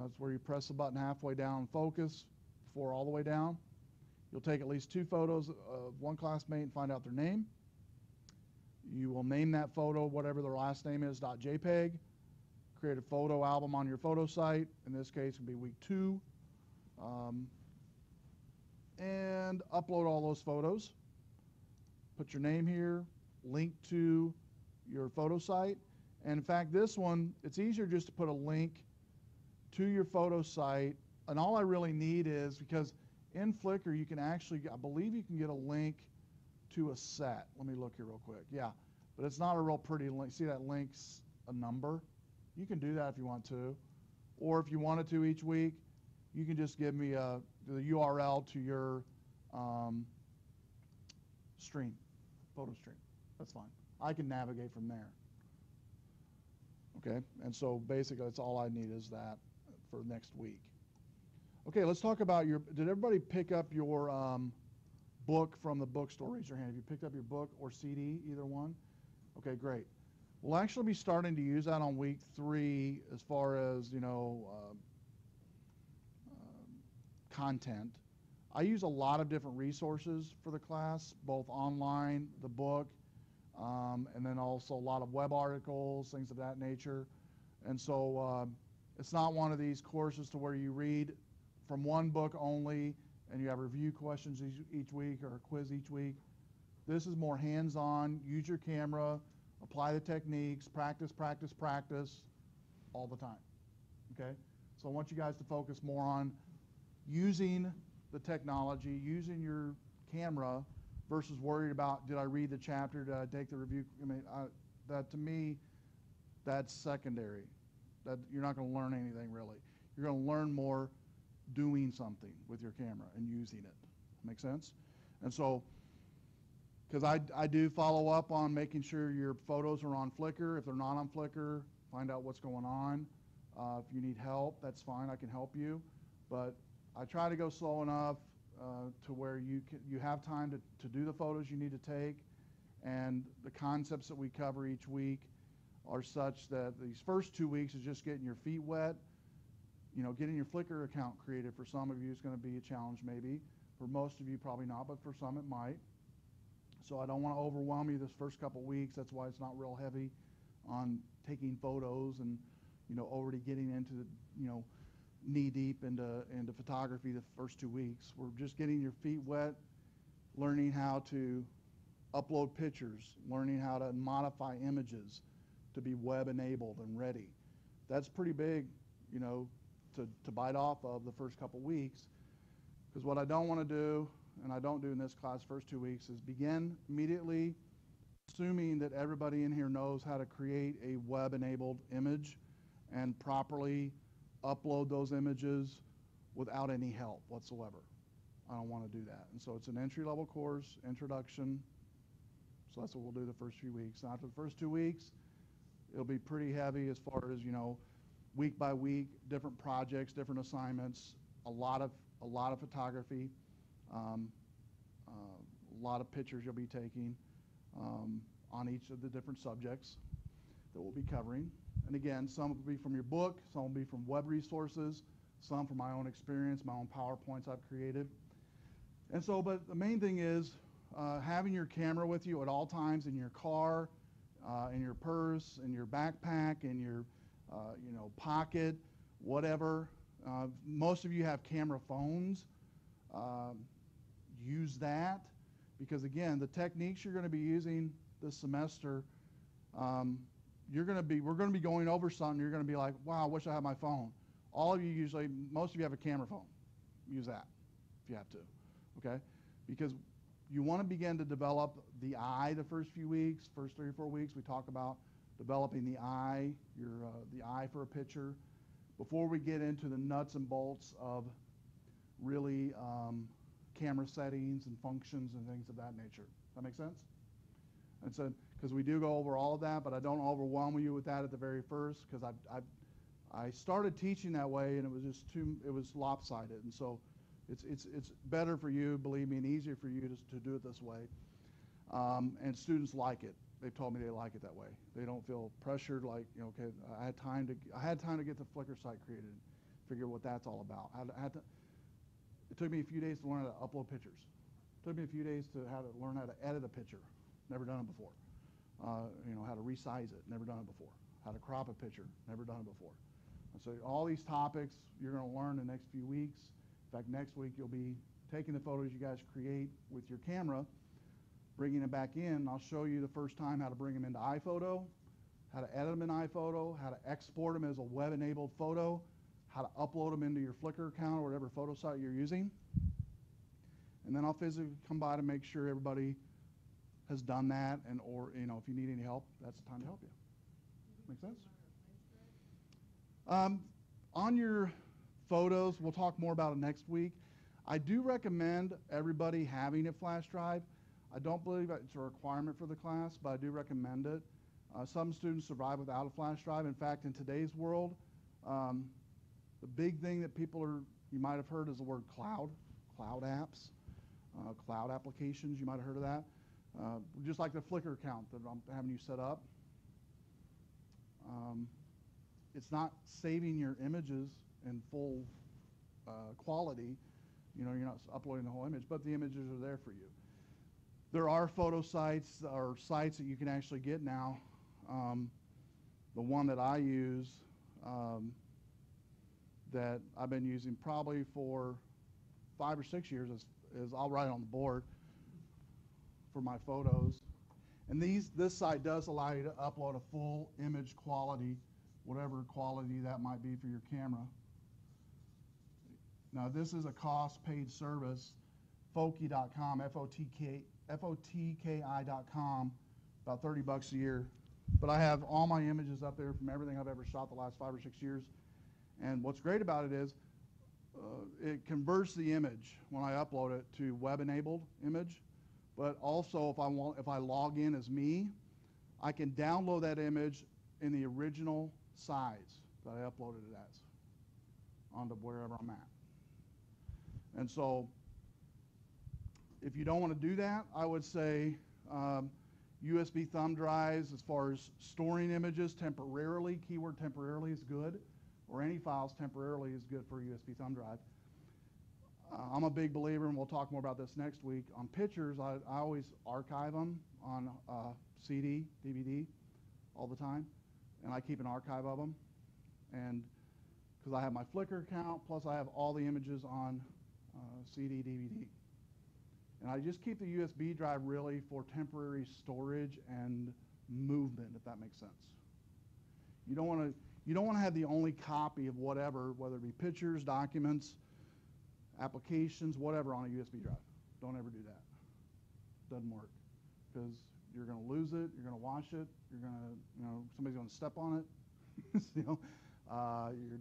It's where you press the button halfway down and focus before all the way down. You'll take at least 2 photos of one classmate and find out their name. You will name that photo whatever their last name is, .jpeg. Create a photo album on your photo site. In this case, it will be week 2. And upload all those photos. Put your name here, link to your photo site. And in fact, this one, it's easier just to put a link to your photo site. And all I really need is, because in Flickr, you can actually, I believe you can get a link to a set. Let me look here real quick. Yeah, but it's not a real pretty link. See that link's a number? You can do that if you want to. Or if you wanted to each week, you can just give me the URL to your stream, photo stream. That's fine. I can navigate from there. Okay, and so basically that's all I need is that for next week. Okay, let's talk about did everybody pick up your book from the bookstore? Raise your hand. Have you picked up your book or CD, either one? Okay, great. We'll actually be starting to use that on week 3 as far as, content. I use a lot of different resources for the class, both online, the book, and then also a lot of web articles, things of that nature. And so it's not one of these courses to where you read from one book only and you have review questions each week or a quiz each week. This is more hands-on, use your camera, apply the techniques, practice, practice, practice, all the time, okay? So I want you guys to focus more on using the technology, using your camera versus worried about, did I read the chapter, did I take the review? I mean, that to me, that's secondary. That you're not going to learn anything really. You're going to learn more doing something with your camera and using it. Make sense? And so, because I do follow up on making sure your photos are on Flickr. If they're not on Flickr, find out what's going on. If you need help, that's fine. I can help you. But I try to go slow enough to where you have time to do the photos you need to take, and the concepts that we cover each week are such that these first 2 weeks is just getting your feet wet. You know, getting your Flickr account created for some of you is going to be a challenge maybe. For most of you, probably not, but for some it might. So I don't want to overwhelm you this first couple weeks. That's why it's not real heavy on taking photos and, you know, already getting into the, you know, knee deep into photography the first 2 weeks. We're just getting your feet wet, learning how to upload pictures, learning how to modify images to be web enabled and ready. That's pretty big, you know, to bite off of the first couple weeks. Because what I don't want to do, and I don't do in this class first 2 weeks, is begin immediately assuming that everybody in here knows how to create a web enabled image and properly upload those images without any help whatsoever. I don't want to do that. And so it's an entry-level course, introduction. So that's what we'll do the first few weeks. And after the first 2 weeks, it'll be pretty heavy as far as, you know, week by week, different projects, different assignments, a lot of photography, a lot of pictures you'll be taking on each of the different subjects that we'll be covering. And again, some will be from your book, some will be from web resources, some from my own experience, my own PowerPoints I've created. And so, but the main thing is having your camera with you at all times, in your car, in your purse, in your backpack, in your you know, pocket, whatever. Most of you have camera phones. Use that, because again, the techniques you're going to be using this semester, we're going to be going over something. You're going to be like, wow, I wish I had my phone. All of you usually, most of you have a camera phone. Use that if you have to, okay? Because you want to begin to develop the eye the first few weeks, first 3 or 4 weeks. We talk about developing the eye, the eye for a picture, before we get into the nuts and bolts of really camera settings and functions and things of that nature. That make sense? And so, because we do go over all of that, but I don't overwhelm you with that at the very first, because I started teaching that way and it was just it was lopsided. And so it's better for you, believe me, and easier for you to do it this way. And students like it. They've told me they like it that way. They don't feel pressured like, you know, okay, I had time to get the Flickr site created, figure what that's all about. It took me a few days to learn how to upload pictures. It took me a few days to learn how to edit a picture. Never done it before. You know, how to resize it. Never done it before. How to crop a picture. Never done it before. And so all these topics you're going to learn the next few weeks. In fact, next week you'll be taking the photos you guys create with your camera, bringing them back in. I'll show you the first time how to bring them into iPhoto, how to edit them in iPhoto, how to export them as a web-enabled photo, how to upload them into your Flickr account or whatever photo site you're using. And then I'll physically come by to make sure everybody has done that, and or, you know, if you need any help, that's the time to help you. Make sense? On your photos, we'll talk more about it next week. I do recommend everybody having a flash drive. I don't believe it's a requirement for the class, but I do recommend it. Some students survive without a flash drive. In fact, in today's world, the big thing that you might have heard is the word cloud apps, cloud applications. You might have heard of that. Just like the Flickr account that I'm having you set up. It's not saving your images in full quality. You know, you're not uploading the whole image, but the images are there for you. There are photo sites or sites that you can actually get now. The one that I use that I've been using probably for 5 or 6 years is I'll write on the board for my photos. And this site does allow you to upload a full image quality whatever quality that might be for your camera. Now this is a cost paid service, Fotki.com, Fotki.com, about 30 bucks a year. But I have all my images up there from everything I've ever shot the last 5 or 6 years. And what's great about it is it converts the image when I upload it to web-enabled image. But also if I log in as me, I can download that image in the original size that I uploaded it as onto wherever I'm at. And so if you don't want to do that, I would say USB thumb drives, as far as storing images temporarily, keyword temporarily is good, or any files temporarily is good for a USB thumb drive. I'm a big believer, and we'll talk more about this next week, on pictures. I always archive them on CD, DVD all the time, and I keep an archive of them. And because I have my Flickr account, plus I have all the images on CD, DVD. And I just keep the USB drive really for temporary storage and movement, if that makes sense. You don't want to have the only copy of whatever, whether it be pictures, documents, applications, whatever, on a USB drive. Don't ever do that. Doesn't work, because you're going to lose it, you're going to wash it, you're going to, somebody's going to step on it, your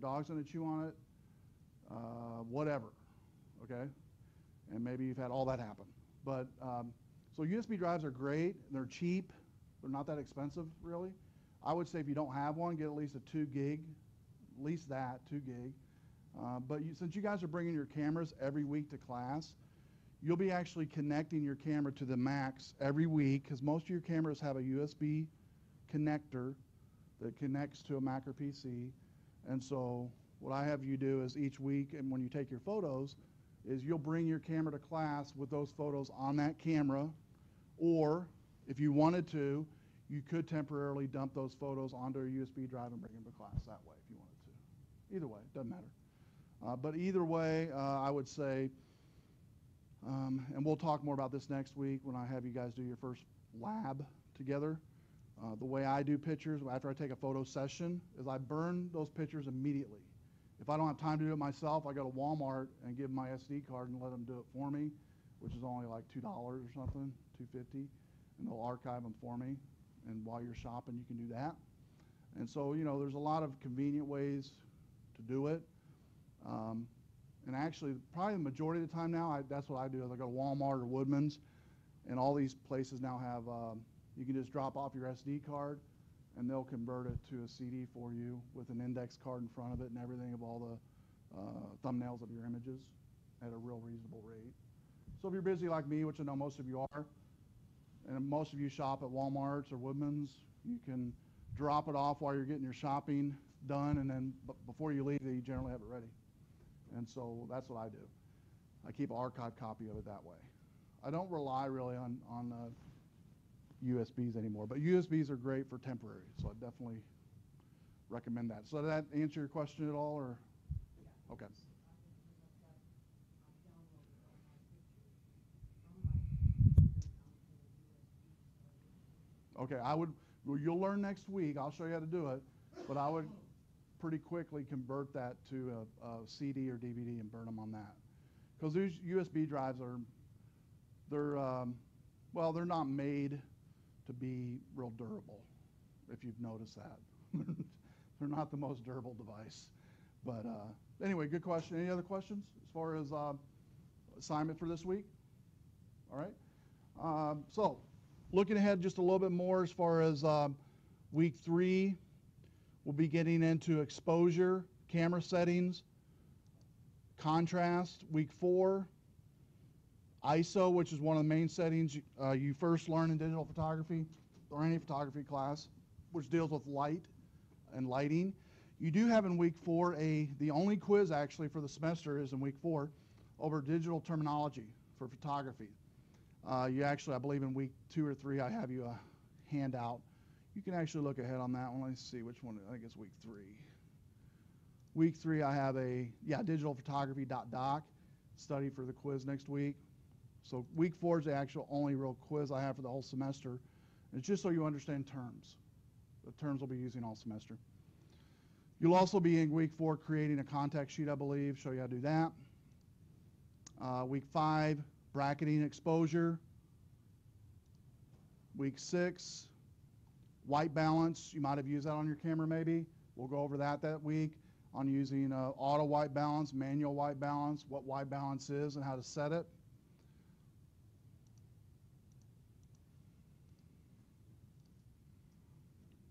dog's going to chew on it, whatever, okay? And maybe you've had all that happen. But so USB drives are great. They're cheap. They're not that expensive, really. I would say if you don't have one, get at least a 2 gig, at least that, 2 gig. But since you guys are bringing your cameras every week to class, you'll be actually connecting your camera to the Macs every week, because most of your cameras have a USB connector that connects to a Mac or PC. And so what I have you do is each week, and when you take your photos, is you'll bring your camera to class with those photos on that camera, or if you wanted to, you could temporarily dump those photos onto a USB drive and bring them to class that way if you wanted to. Either way, doesn't matter. But either way, I would say, and we'll talk more about this next week when I have you guys do your first lab together. The way I do pictures after I take a photo session is I burn those pictures immediately. If I don't have time to do it myself, I go to Walmart and give them my SD card and let them do it for me, which is only like $2 or something, $2.50, and they'll archive them for me. And while you're shopping, you can do that. And so, there's a lot of convenient ways to do it. And actually, probably the majority of the time now, that's what I do. Is I go to Walmart or Woodman's, and all these places now have, you can just drop off your SD card, and they'll convert it to a CD for you with an index card in front of it and everything of all the thumbnails of your images at a real reasonable rate. So if you're busy like me, which I know most of you are, and most of you shop at Walmart's or Woodman's, you can drop it off while you're getting your shopping done, and then before you leave, you generally have it ready. And so that's what I do. I keep an archived copy of it that way. I don't rely really on USBs anymore, but USBs are great for temporary, so I definitely recommend that. So did that answer your question at all, or? Yeah. Okay. Okay, well, you'll learn next week. I'll show you how to do it, but I would pretty quickly convert that to a CD or DVD and burn them on that. Because these USB drives they're not made to be real durable, if you've noticed that. They're not the most durable device. But anyway, good question. Any other questions as far as assignment for this week? All right. So looking ahead just a little bit more as far as week 3, we'll be getting into exposure, camera settings, contrast. Week 4, ISO, which is one of the main settings you first learn in digital photography or any photography class, which deals with light and lighting. You do have in week 4 the only quiz actually for the semester is in week 4 over digital terminology for photography. You actually, I believe in week 2 or 3, I have you a handout. You can actually look ahead on that one. Let's see which one. I think it's week 3. Week 3, I have digitalphotography.doc study for the quiz next week. So week 4 is the actual only real quiz I have for the whole semester. And it's just so you understand terms. The terms we'll be using all semester. You'll also be in week 4 creating a contact sheet, I believe, show you how to do that. Week 5, bracketing exposure. Week 6, white balance. You might have used that on your camera maybe. We'll go over that week on using auto white balance, manual white balance, what white balance is and how to set it.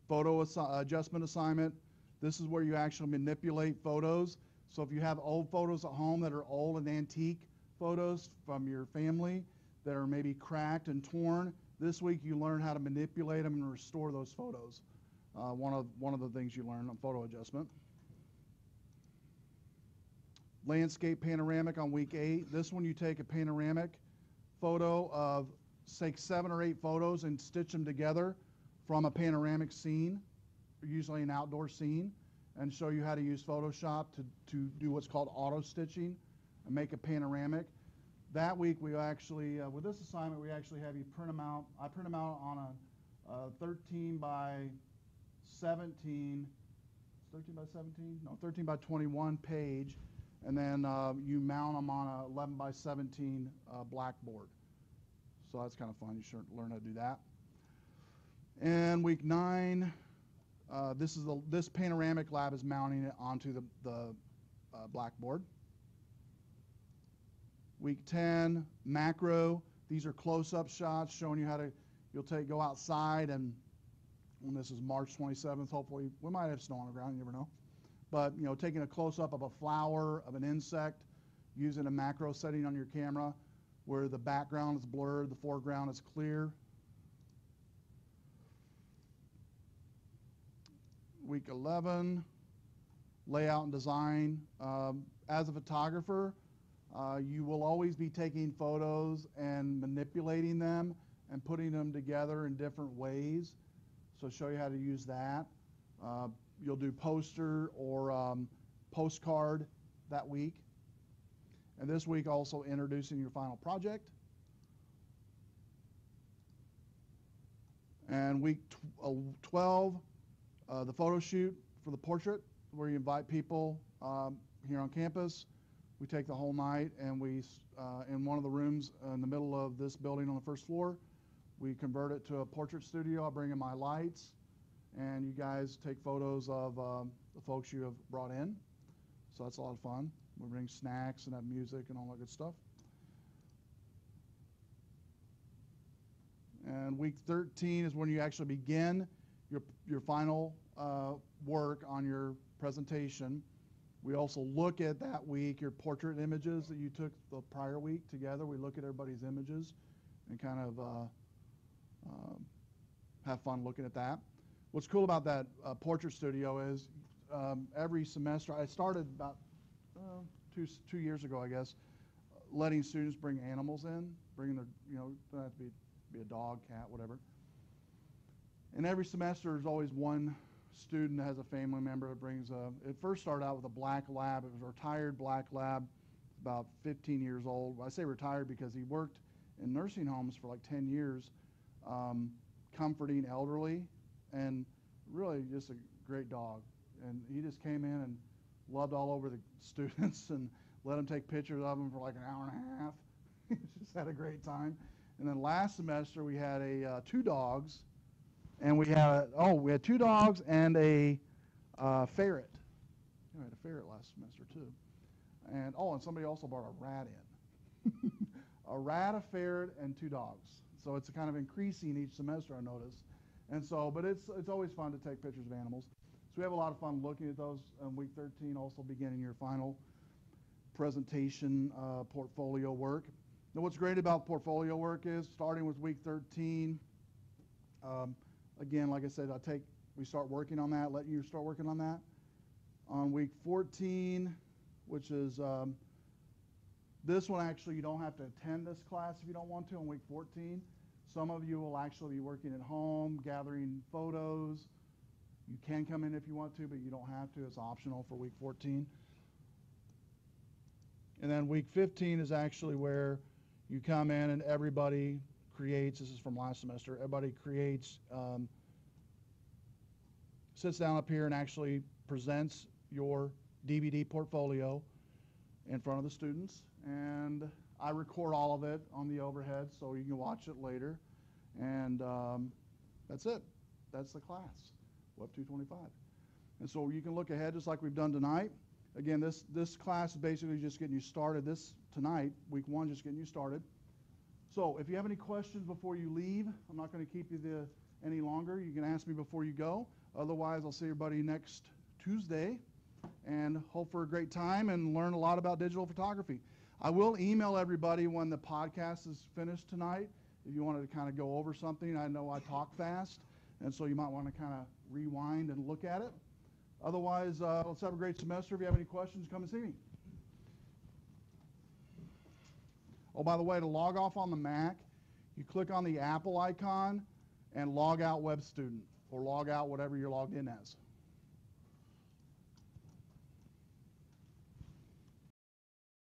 Photo adjustment assignment. This is where you actually manipulate photos. So if you have old photos at home that are old and antique photos from your family that are maybe cracked and torn, this week you learn how to manipulate them and restore those photos. One of the things you learn on photo adjustment. Landscape panoramic on week 8. This one you take a panoramic photo of, say, 7 or 8 photos and stitch them together from a panoramic scene, usually an outdoor scene, and show you how to use Photoshop to do what's called auto stitching and make a panoramic. That week we actually, with this assignment, we actually have you print them out. I print them out on a 13 by 17, 13 by 17? No, 13 by 21 page, and then you mount them on a 11 by 17 blackboard. So that's kind of fun. You should learn how to do that. And week 9, this panoramic lab is mounting it onto the blackboard. Week 10, macro. These are close-up shots showing you how to, go outside, and when this is March 27th, hopefully, we might have snow on the ground, you never know. But, taking a close-up of a flower, of an insect, using a macro setting on your camera where the background is blurred, the foreground is clear. Week 11, layout and design. As a photographer, you will always be taking photos and manipulating them and putting them together in different ways. So show you how to use that. You'll do poster or postcard that week. And this week also introducing your final project. And week 12, the photo shoot for the portrait, where you invite people here on campus. We take the whole night, and we, in one of the rooms in the middle of this building on the first floor, we convert it to a portrait studio. I bring in my lights, and you guys take photos of the folks you have brought in. So that's a lot of fun. We bring snacks and have music and all that good stuff. And week 13 is when you actually begin your final work on your presentation. We also look at that week your portrait images that you took the prior week together. We look at everybody's images and kind of have fun looking at that. What's cool about that portrait studio is every semester, I started about 2 years ago, I guess, letting students bring animals in, bringing their, don't have to be a dog, cat, whatever. And every semester there's always one student that has a family member that brings it first started out with a black lab. It was a retired black lab, about 15 years old. I say retired because he worked in nursing homes for like 10 years, comforting elderly, and really just a great dog. And he just came in and loved all over the students and let them take pictures of them for like an hour and a half. He just had a great time. And then last semester we had 2 dogs. And we had 2 dogs and a ferret. We had a ferret last semester too. And and somebody also brought a rat in. A rat, a ferret, and 2 dogs. So it's kind of increasing each semester, I noticed. And so, but it's always fun to take pictures of animals. So we have a lot of fun looking at those. Week 13, also beginning your final presentation portfolio work. Now, what's great about portfolio work is starting with week 13. Again, like I said, we start working on that, letting you start working on that. On week 14, which is this one, actually, you don't have to attend this class if you don't want to on week 14. Some of you will actually be working at home, gathering photos. You can come in if you want to, but you don't have to. It's optional for week 14. And then week 15 is actually where you come in and everybody creates, this is from last semester, everybody creates, sits down up here and actually presents your DVD portfolio in front of the students, and I record all of it on the overhead so you can watch it later. And that's it. That's the class, web225. And so you can look ahead just like we've done tonight. Again, this class is basically just getting you started. This tonight, week 1, just getting you started. So if you have any questions before you leave, I'm not going to keep you any longer. You can ask me before you go. Otherwise, I'll see everybody next Tuesday and hope for a great time and learn a lot about digital photography. I will email everybody when the podcast is finished tonight if you wanted to kind of go over something. I know I talk fast, and so you might want to kind of rewind and look at it. Otherwise, let's have a great semester. If you have any questions, come and see me. Oh, by the way, to log off on the Mac, you click on the Apple icon and log out Web Student, or log out whatever you're logged in as.